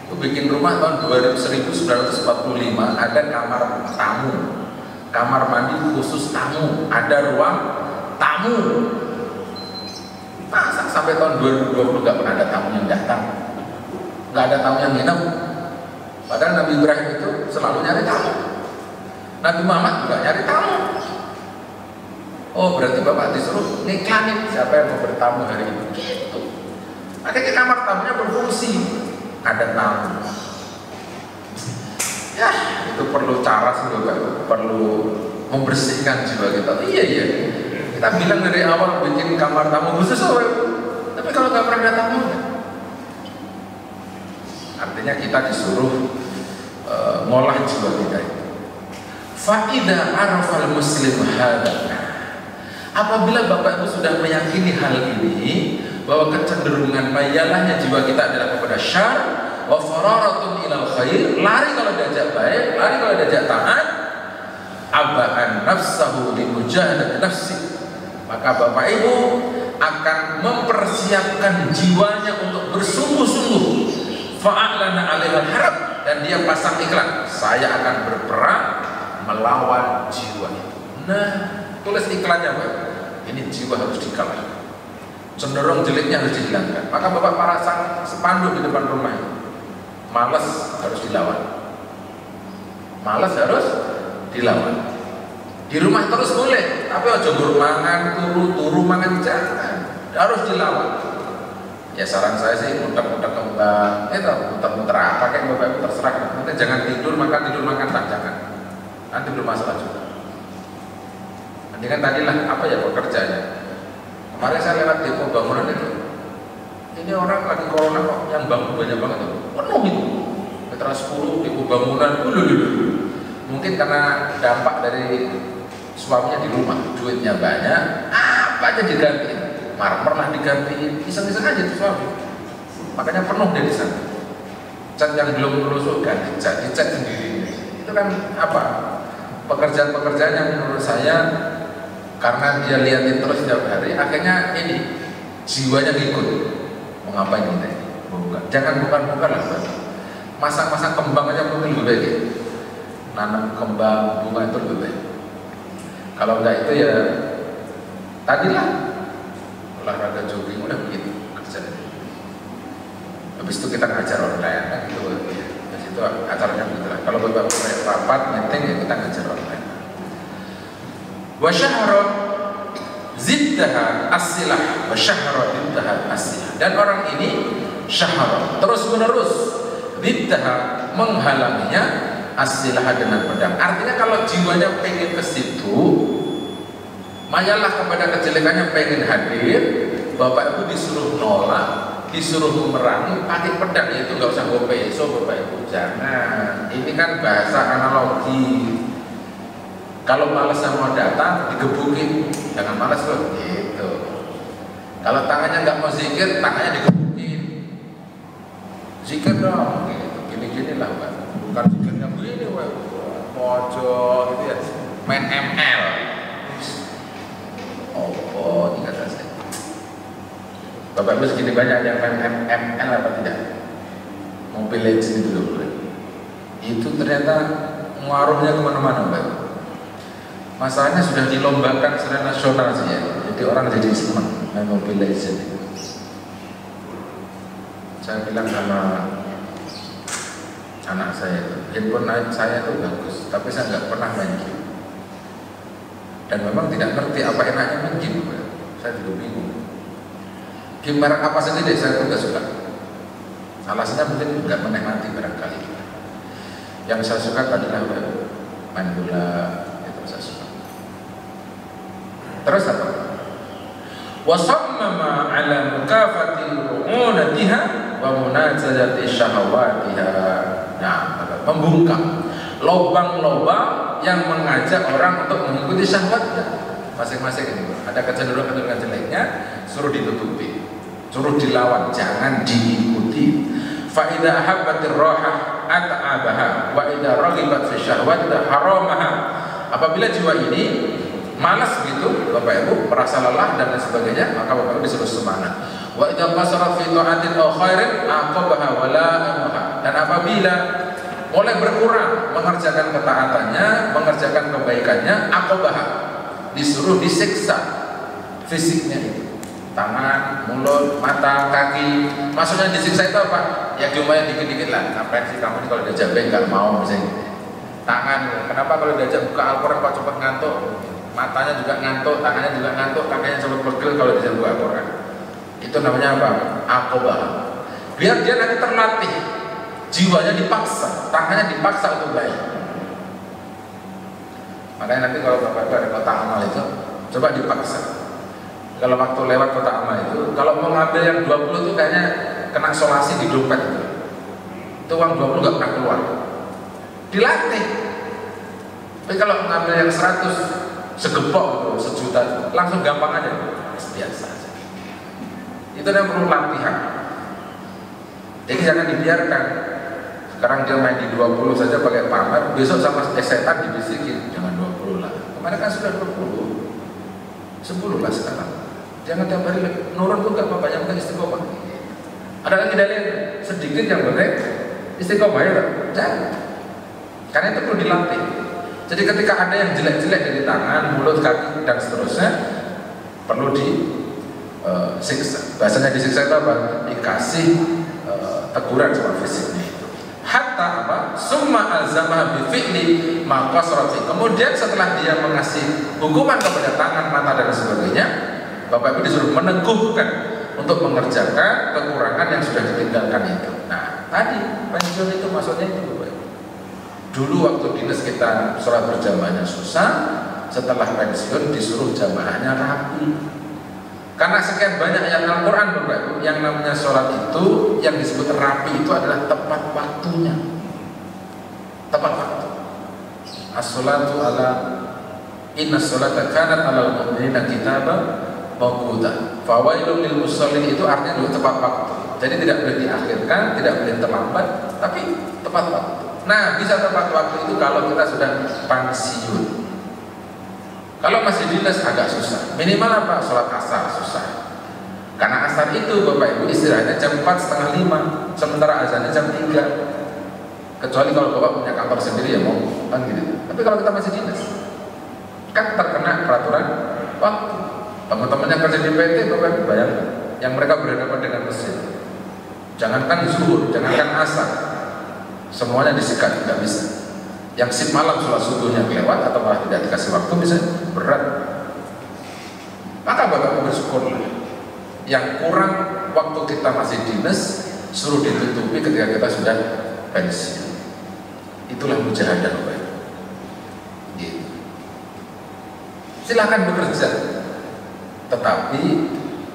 Itu bikin rumah tahun 1945 ada kamar tamu, kamar mandi khusus tamu, ada ruang tamu. Masa sampai tahun 2020 gak pernah ada tamu yang datang, gak ada tamu yang nginep. Padahal Nabi Ibrahim itu selalu nyari tamu, Nabi Muhammad juga nyari tamu. Oh berarti Bapak disuruh ngiklanin siapa yang mau bertamu hari ini gitu. Akhirnya kamar tamunya berfungsi, ada tamu. Ya itu perlu cara sih Bapak, perlu membersihkan jiwa kita. Iya kita bilang dari awal bikin kamar tamu khusus tapi kalau nggak pernah ada tamu artinya kita disuruh ngolah jiwa kita itu. Fa'idha arafal muslim hadha. Apabila Bapak Ibu sudah meyakini hal ini, bahwa kecenderungan mayalahnya jiwa kita adalah kepada syar, wa fararatun ilal khair, lari kalau diajak baik, lari kalau diajak taat, aba'an nafsahu li mujahadat nafsi, maka Bapak Ibu akan mempersiapkan jiwanya untuk bersungguh-sungguh, fa'alana alihal harab, dan dia pasang iklan, saya akan berperang melawan jiwa itu. Nah, tulis iklannya Pak, ini jiwa harus dikalahkan, cenderung jeleknya harus dihilangkan. Maka Bapak pasang spanduk di depan rumah, malas harus dilawan, malas harus dilawan. Di rumah terus boleh, tapi ojo mangan turu mangan jangan, harus dilawan. Ya saran saya sih muter-muter kembang, muter-muter apa kayak Bapak Ibu terserah. Nanti jangan tidur makan tak, jangan. Nanti bermasalah juga. Nanti kan tadilah apa ya pekerjaannya. Kemarin saya lewat depo bangunan itu, ini orang lagi corona kok yang bangun banyak banget tuh, penuh itu. Meter 10 depo bangunan, mungkin karena dampak dari suaminya di rumah, duitnya banyak, apa aja digantiin, marmer lah digantiin, iseng-iseng aja tuh suami. Makanya penuh dari sana. Cat yang belum melusuk ganti cat, dicat sendiri. Itu kan apa? Pekerjaan-pekerjaan yang menurut saya karena dia liatin terus setiap hari, akhirnya ini jiwanya ngikut. Mau ngapain kita ini? Jangan bukan-bukan lah, masang-masang kembang aja mungkin lebih baik ya. Nanam kembang bunga itu lebih baik. Kalau enggak itu ya tadilah olahraga jogging udah begitu kerjanya. Habis itu kita ngajar online kan gitu ya. Habis itu acaranya begitu lah. Kalau Bapak rapat meeting ya kita ngajar online. Wa syahra ziddaha as-silah wa syahra ziddaha as-silah. Dan orang ini syahra terus menerus ziddaha menghalanginya as-silah dengan pedang. Artinya kalau jiwanya pengen ke situ, mayalah kepada kejelekannya pengen hadir, Bapak Ibu disuruh nolak, disuruh memerangi pakai pedang. Itu nggak usah gope, so Bapak Ibu jangan. Ini kan bahasa analogi. Kalau malas mau datang digebukin, jangan malas loh gitu. Kalau tangannya nggak mau zikir, tangannya digebukin. Zikir dong, gitu. Gini-gini lah Pak. Bukan zikirnya begini, pojok gitu ya. Main ML. Oh, ini kata saya. Bapak Ibu segini banyak yang main ML apa tidak? Mobile Legends itu loh. Itu ternyata ngaruhnya kemana-mana Pak. Masalahnya sudah dilombakan secara nasional sih ya. Jadi orang jadi senang main Mobile Legends itu. Saya bilang sama anak saya itu, handphone saya itu bagus, tapi saya nggak pernah main game. Dan memang tidak ngerti apa enaknya main game. Saya juga bingung. Game merek apa saja deh, saya tuh nggak suka. Alasannya mungkin nggak menikmati barangkali. Yang saya suka tadilah main bola, itu saya suka. Terus apa? Wasammama ala mukafati ru'unatiha wa munazalati syahawatiha. Nah, membungkam lubang-lubang yang mengajak orang untuk mengikuti syahwatnya masing-masing. Ada kecenderungan jeleknya, suruh ditutupi, suruh dilawan, jangan diikuti. Fa idza habbatir rahah at'abaha wa idza raghibat fi syahwatiha haramaha. Apabila jiwa ini malas gitu, Bapak Ibu, merasa lelah dan lain sebagainya, maka Bapak Ibu disuruh semangat. Wa idza qasarat fi ta'atin aw khairin aqabaha wa la amaha. Dan apabila mulai berkurang mengerjakan ketaatannya, mengerjakan kebaikannya, aqabaha, disuruh disiksa fisiknya itu. Tangan, mulut, mata, kaki. Maksudnya disiksa itu apa? Ya cuma yang dikit-dikit lah. Ngapain sih kamu kalau diajak baik nggak mau misalnya. Tangan, kenapa kalau diajak buka Al-Quran kok cepat ngantuk? Matanya juga ngantuk, tangannya juga ngantuk, kakinya cepat pegel kalau diajak buka Al-Quran. Itu namanya apa? Aqobah. Biar dia nanti terlatih, jiwanya dipaksa, tangannya dipaksa untuk baik. Makanya nanti kalau Bapak ada kotak amal itu, coba dipaksa. Kalau waktu lewat kotak amal itu, kalau mau ngambil yang 20 itu kayaknya kena solasi di dompet itu. Itu uang 20 nggak pernah keluar. Dilatih. Tapi kalau ngambil yang 100 segepok gitu, sejuta, langsung gampang aja. Biasa aja. Itu yang perlu latihan. Jadi jangan dibiarkan. Sekarang dia main di 20 saja pakai pamer, besok sama setan dibisikin, jangan 20 lah. Kemarin kan sudah 20, 10 lah sekarang. Jangan tiap hari nurun pun gak apa-apa, yang penting istiqomah. Ada lagi dalil sedikit yang boleh istiqomah ya, jangan. Karena itu perlu dilatih. Jadi ketika ada yang jelek-jelek dari tangan, mulut, kaki dan seterusnya, perlu disiksa. Bahasanya disiksa itu apa? Dikasih teguran sama fisiknya itu. Hatta apa? Summa alzamah bi fi'li ma qasrati. Kemudian setelah dia mengasih hukuman kepada tangan, mata dan sebagainya, Bapak Ibu disuruh meneguhkan untuk mengerjakan kekurangan yang sudah ditinggalkan itu. Nah, tadi pensiun itu maksudnya itu Bapak Ibu. Dulu waktu dinas kita sholat berjamaahnya susah, setelah pensiun disuruh jamaahnya rapi. Karena sekian banyak ayat Al-Quran Bapak Ibu, yang namanya sholat itu, yang disebut rapi itu adalah tepat waktunya. Tepat waktu. As-sholatu ala inna sholata kanat ala mu'minina kitaba mawquta. Fawailul lil musallin itu artinya dulu tepat waktu. Jadi tidak boleh diakhirkan, tidak boleh terlambat, tapi tepat waktu. Nah, bisa tepat waktu itu kalau kita sudah pensiun. Kalau masih dinas agak susah. Minimal apa? Sholat asar susah. Karena asar itu Bapak Ibu istirahatnya jam 4:30, sementara azannya jam 3. Kecuali kalau Bapak punya kantor sendiri ya mau kan gitu. Tapi kalau kita masih dinas, kan terkena peraturan waktu. Teman-teman yang kerja di PT Bapak Ibu bayangkan, yang mereka berhadapan dengan mesin. Jangankan zuhur, jangankan asar, semuanya disikat, nggak bisa. Yang sip malam sholat subuhnya kelewat atau malah tidak dikasih waktu bisa berat. Maka Bapak bersyukurlah. Yang kurang waktu kita masih dinas suruh ditutupi ketika kita sudah pensiun. Itulah mujahadah Bapak. Gitu. Silakan bekerja, tetapi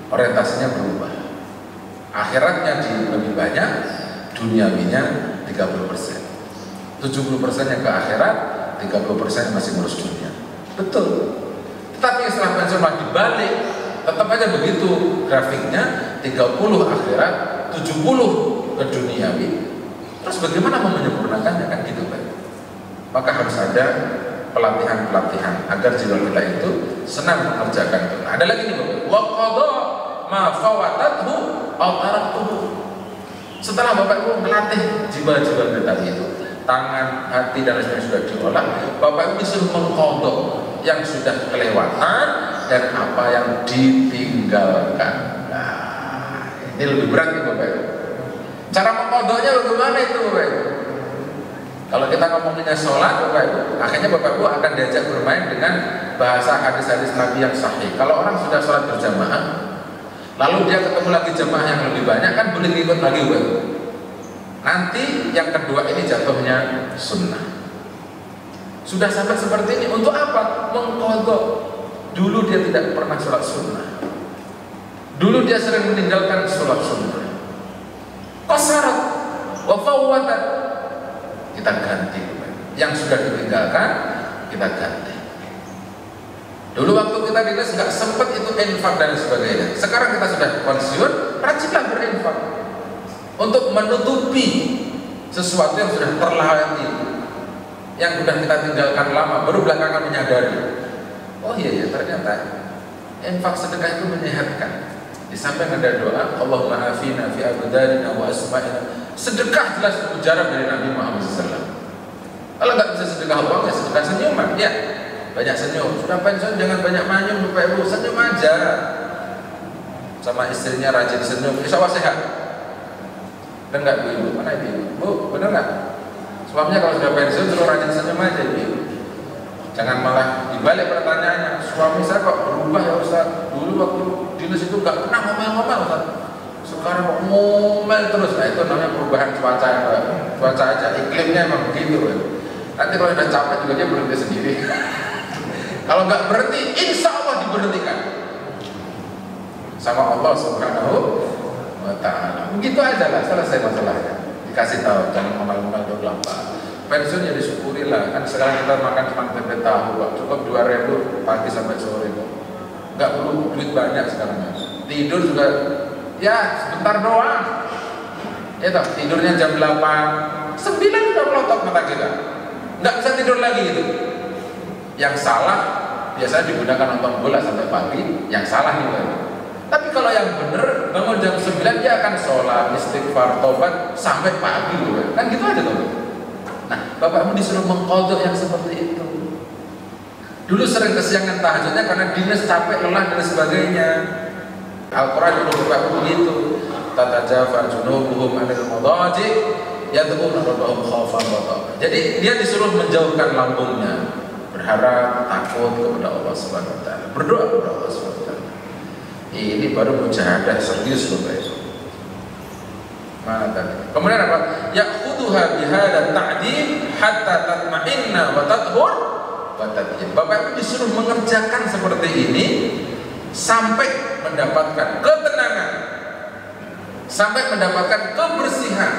orientasinya berubah. Akhiratnya lebih banyak, duniawinya 30%. 70% yang ke akhirat, 30% masih ngurus dunia. Betul. Tetapi setelah pensiun dibalik, tetap aja begitu grafiknya, 30 akhirat, 70 ke duniawi. Terus bagaimana mau menyempurnakannya kan gitu Pak. Maka harus ada pelatihan-pelatihan agar jiwa kita itu senang mengerjakan itu. Nah, ada lagi nih Bapak. Wa qadha ma fawatathu aw taraktuhu. Setelah Bapak Ibu melatih jiwa-jiwa kita itu, tangan, hati dan lain-lain sudah diolah, Bapak Ibu disuruh mengkodok yang sudah kelewatan dan apa yang ditinggalkan. Nah, ini lebih berat nih Bapak Ibu. Cara mengkodoknya bagaimana itu Bapak Ibu? Kalau kita ngomonginnya sholat Bapak Ibu, akhirnya Bapak Ibu akan diajak bermain dengan bahasa hadis-hadis Nabi yang sahih. Kalau orang sudah sholat berjamaah, lalu dia ketemu lagi jamaah yang lebih banyak, kan boleh ikut lagi Bapak Ibu. Nanti yang kedua ini jatuhnya sunnah. Sudah sampai seperti ini, untuk apa? Mengkodok. Dulu dia tidak pernah sholat sunnah. Dulu dia sering meninggalkan sholat sunnah. Qasarat wa fawwatat, kita ganti. Yang sudah ditinggalkan kita ganti. Dulu waktu kita dinas nggak sempat itu infak dan sebagainya. Sekarang kita sudah pensiun, rajinlah berinfak untuk menutupi sesuatu yang sudah terlewati, yang sudah kita tinggalkan lama, baru belakangan menyadari, oh iya ya ternyata infak sedekah itu menyehatkan. Di samping ada doa, Allahumma afina fi abdalina wa asma'ina. Sedekah jelas ujaran dari Nabi Muhammad SAW. Kalau nggak bisa sedekah uang, ya sedekah senyuman. Ya, banyak senyum. Sudah pensiun jangan banyak manyun, Bapak Ibu, senyum aja. Sama istrinya rajin senyum, insya Allah sehat. Dan nggak Ibu? Mana Ibu? Bu, benar nggak? Suaminya kalau sudah pensiun suruh rajin senyum aja Ibu. Jangan malah dibalik pertanyaannya, suami saya kok berubah ya Ustaz? Dulu waktu dinas itu nggak pernah ngomel-ngomel Ustaz, sekarang kok ngomel terus. Nah itu namanya perubahan cuaca. Cuaca aja, iklimnya emang begitu ya. Nanti kalau sudah capek juga dia berhenti sendiri. Kalau nggak berhenti, insya Allah diberhentikan sama Allah Subhanahu wa Ta'ala. Begitu aja lah, selesai masalahnya. Dikasih tahu, jangan ngomel-ngomel dulu Pak. Pensiun ya disyukuri lah, kan sekarang kita makan cuma tempe tahu Pak, cukup 2.000 pagi sampai sore Pak. Nggak perlu duit banyak sekarang ya. Tidur juga ya sebentar doang. Ya toh, tidurnya jam 8, 9 sudah melotot mata kita. Nggak bisa tidur lagi gitu. Yang salah biasanya digunakan nonton bola sampai pagi, yang salah nih Pak. Tapi kalau yang bener bangun jam 9 dia akan sholat, istighfar, tobat sampai pagi Pak. Kan gitu aja tuh. Nah, Bapakmu disuruh mengkodok yang seperti itu. Dulu sering kesiangan tahajudnya karena dinas, capek, lelah dan sebagainya. Al-Quran dulu Bapakmu begitu. Tatajafa junubuhum anil madaji yad'una rabbahum khaufan wa tama'an. Jadi dia disuruh menjauhkan lambungnya, berharap, takut kepada Allah Subhanahu wa Ta'ala, berdoa kepada Allah Subhanahu wa Ta'ala. Ini baru mujahadah serius Bapak Ibu. Mana tadi? Kemudian apa? Ya'khudhuha bihadza ta'dil hatta tatma'inna wa tathur wa tadhhir. Bapak Ibu disuruh mengerjakan seperti ini sampai mendapatkan ketenangan, sampai mendapatkan kebersihan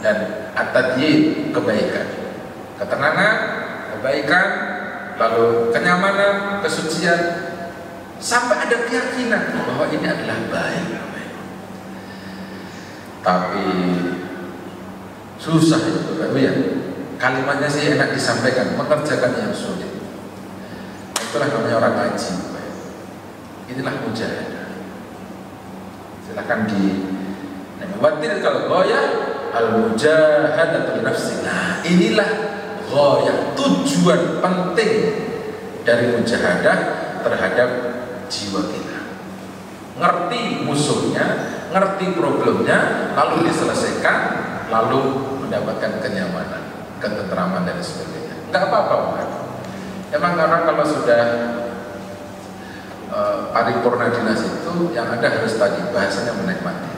dan at-tadhhir, kebaikan. Ketenangan, kebaikan, lalu kenyamanan, kesucian, sampai ada keyakinan bahwa ini adalah baik. Tapi susah itu Bapak ya. Kalimatnya sih enak disampaikan, mengerjakan yang sulit. Itulah namanya orang ngaji Bapak. Inilah mujahadah. Silakan di watir kalau goyah al-mujahadatul nafsi. Nah, inilah goyah, tujuan penting dari mujahadah terhadap jiwa kita. Ngerti musuhnya, ngerti problemnya, lalu diselesaikan, lalu mendapatkan kenyamanan, ketentraman dan sebagainya. Enggak apa-apa bukan? Emang karena kalau sudah paripurna dinas itu yang ada harus tadi bahasanya menikmati,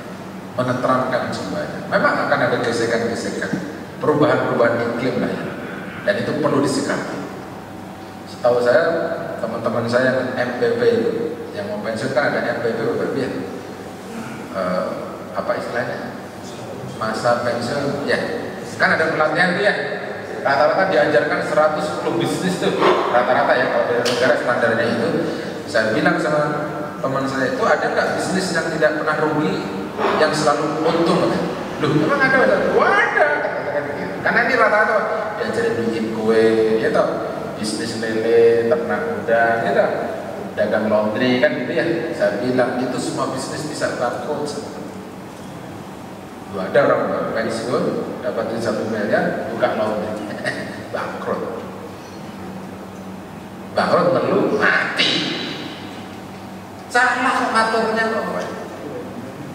menenteramkan jiwanya. Memang akan ada gesekan-gesekan, perubahan-perubahan iklim lah ya. Dan itu perlu disikapi. Setahu saya teman-teman saya yang MPP itu, yang mau pensiun kan ada MPP beberapa ya. Apa istilahnya? Masa pensiun ya. Kan ada pelatihan tuh ya. Rata-rata diajarkan 110 bisnis tuh. Rata-rata ya kalau dari negara standarnya itu. Saya bilang sama teman saya itu, ada nggak bisnis yang tidak pernah rugi, yang selalu untung? Loh, memang ada? Wah, ada. Karena ini rata-rata diajarin bikin kue, ya toh, bisnis lele, ternak udang, ya toh, dagang laundry kan gitu ya. Saya bilang itu semua bisnis bisa bangkrut. Loh, ada orang pensiun dapat duit 1 miliar buka laundry, bangkrut. Bangkrut perlu mati. Salah ngaturnya kok.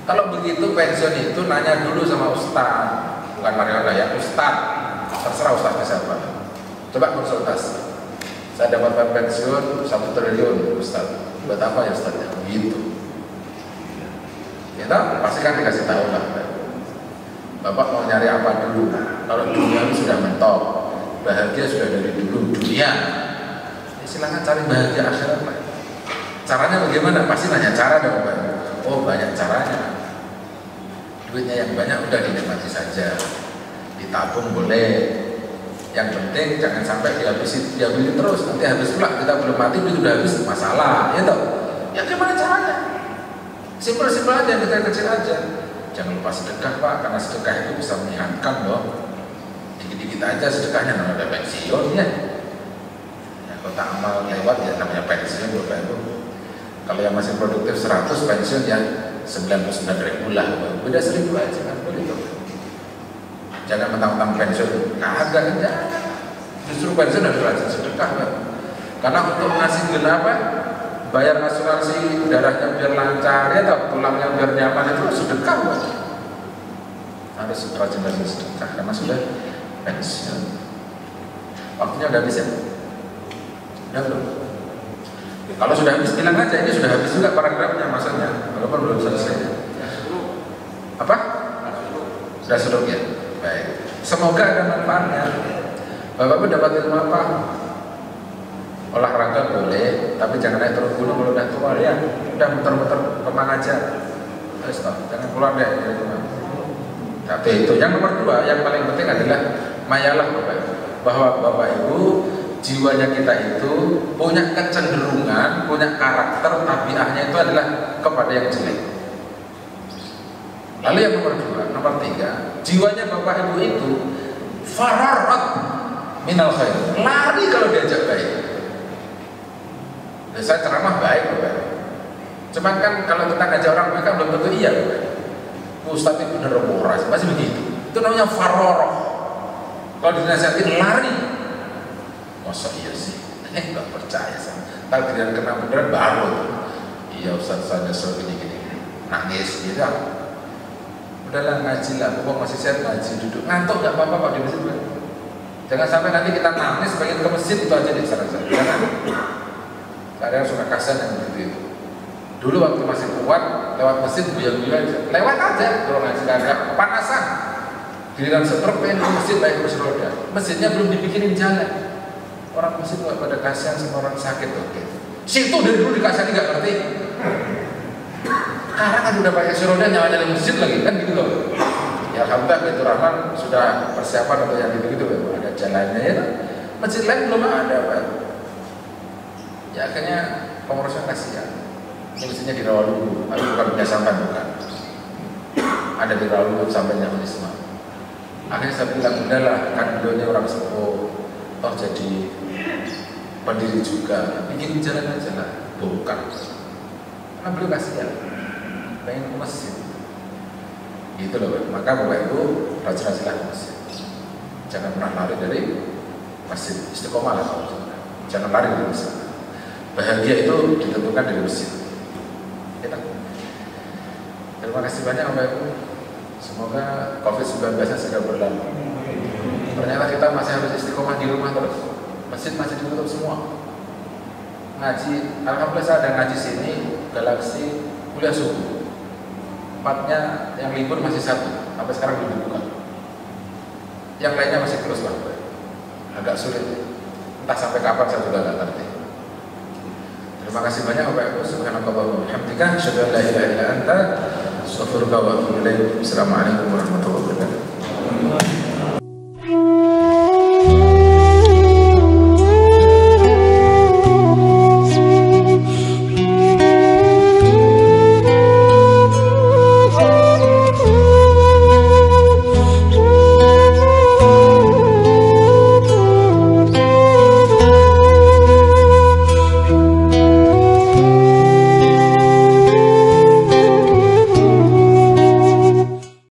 Kalau begitu pensiun itu nanya dulu sama ustaz, bukan Mariola ya, ustaz. Terserah ustaznya siapa. Coba konsultasi. Saya dapat pensiun 1 triliun ustaz. Buat apa ya ustaz? Gitu. Kita pasti kan dikasih tahu lah. Bapak mau nyari apa dulu? Kalau dunia ini sudah mentok, bahagia sudah dari dulu dunia. Ya, silahkan cari bahagia akhirat lah. Caranya bagaimana? Pasti nanya cara dong, Pak. Oh, banyak caranya. Duitnya yang banyak udah dinikmati saja, ditabung boleh. Yang penting jangan sampai dihabisi terus. Nanti habis pula kita belum mati duit udah habis, masalah, ya toh. Ya gimana caranya? Simpel-simpel aja, kecil-kecil aja. Jangan lupa sedekah, Pak, karena sedekah itu bisa menyehatkan loh. Dikit-dikit aja sedekahnya, namanya ada pensiun ya. Ya kotak amal lewat ya namanya pensiun Bapak Ibu. Kalau yang masih produktif 100 pensiun ya 99.000 lah, beda 1.000 aja kan begitu. Jangan mentang-mentang pensiun, kagak, jangan. Justru pensiun harus rajin sedekah, Pak. Karena untuk ngasih apa? Bayar asuransi darahnya biar lancar, ya toh, tulangnya biar nyaman itu sedekah, Pak. Harus rajin-rajin sedekah karena sudah pensiun. Waktunya udah habis ya? Udah belum? Kalau sudah habis bilang aja, ini sudah habis juga paragrafnya masanya, walaupun belum selesai. Apa? Sudah suruh ya? Baik. Semoga ada manfaatnya. Bapak-Ibu dapat ilmu apa? Olahraga boleh, tapi jangan naik turun gunung kalau udah tua ya. Udah muter-muter Kemang aja. Stop, jangan keluar deh dari Kemang. Tapi itu yang nomor 2, yang paling penting adalah mayalah Bapak-Ibu, bahwa Bapak-Ibu jiwanya kita itu punya kecenderungan, punya karakter, tabiahnya itu adalah kepada yang jelek. Lalu yang nomor 2, nomor 3, jiwanya Bapak Ibu itu fararat minal khair, lari kalau diajak baik. Nah, saya ceramah baik Bapak. Cuman kan kalau kita ngajak orang baik kan belum tentu iya Bapak. Ustaz itu bener boras, masih begitu. Itu namanya faroroh. Kalau dinasihatin lari. Masa iya sih? Nggak percaya sama. Tapi dia kena beneran baru tuh. Iya Ustaz saya nyesel gini-gini. Nangis gitu. Udahlah ngaji lah, pokok masih sehat ngaji, duduk. Ngantuk nggak apa-apa Pak di masjid. Jangan sampai nanti kita nangis pengen ke masjid itu aja di sana. Jangan. Kadang suka kasihan yang begitu itu. Dulu waktu masih kuat, lewat masjid buya-buya aja. Lewat aja kalau ngaji kagak kepanasan. Giliran setruk pengen ke masjid baik kursi roda. Masjidnya belum dibikinin jalan. Orang masjid nggak pada kasihan sama orang sakit oke. Situ dari dulu dikasihan nggak ngerti. Sekarang kan udah pakai kursi roda nyala-nyala masjid lagi kan gitu loh. Ya alhamdulillah Baitur Rahman sudah persiapan untuk yang gitu-gitu ada jalannya ya. Masjid lain belum ada Pak. Ya akhirnya pengurusnya kasihan. Mestinya di Rawalumbu, tapi bukan punya sampai bukan. Ada di Rawalumbu sampainya Unisma. Akhirnya saya bilang udahlah, kan beliaunya orang sepuh, toh jadi pendiri juga, bikin jalan aja lah, bukan. Karena beliau kasihan, pengen ke masjid. Gitu loh, maka Bapak Ibu rajin-rajinlah ke masjid. Jangan pernah lari dari masjid, istiqomah lah kalau jangan lari dari masjid. Bahagia itu ditentukan dari masjid. Terima kasih banyak Bapak Ibu. Semoga COVID-19 segera berlalu. Ternyata kita masih harus istiqomah di rumah terus. Masjid masih ditutup semua. Ngaji, alhamdulillah saya ada ngaji sini, Galaksi, kuliah subuh. 4-nya yang libur masih 1, sampai sekarang belum dibuka. Yang lainnya masih terus Pak. Agak sulit. Entah sampai kapan saya juga nggak ngerti. Terima kasih banyak Bapak Ibu. Subhanallah wa bihamdika, asyhadu an la ilaha illa anta, astaghfiruka wa atubu ilaik. Assalamualaikum warahmatullahi wabarakatuh.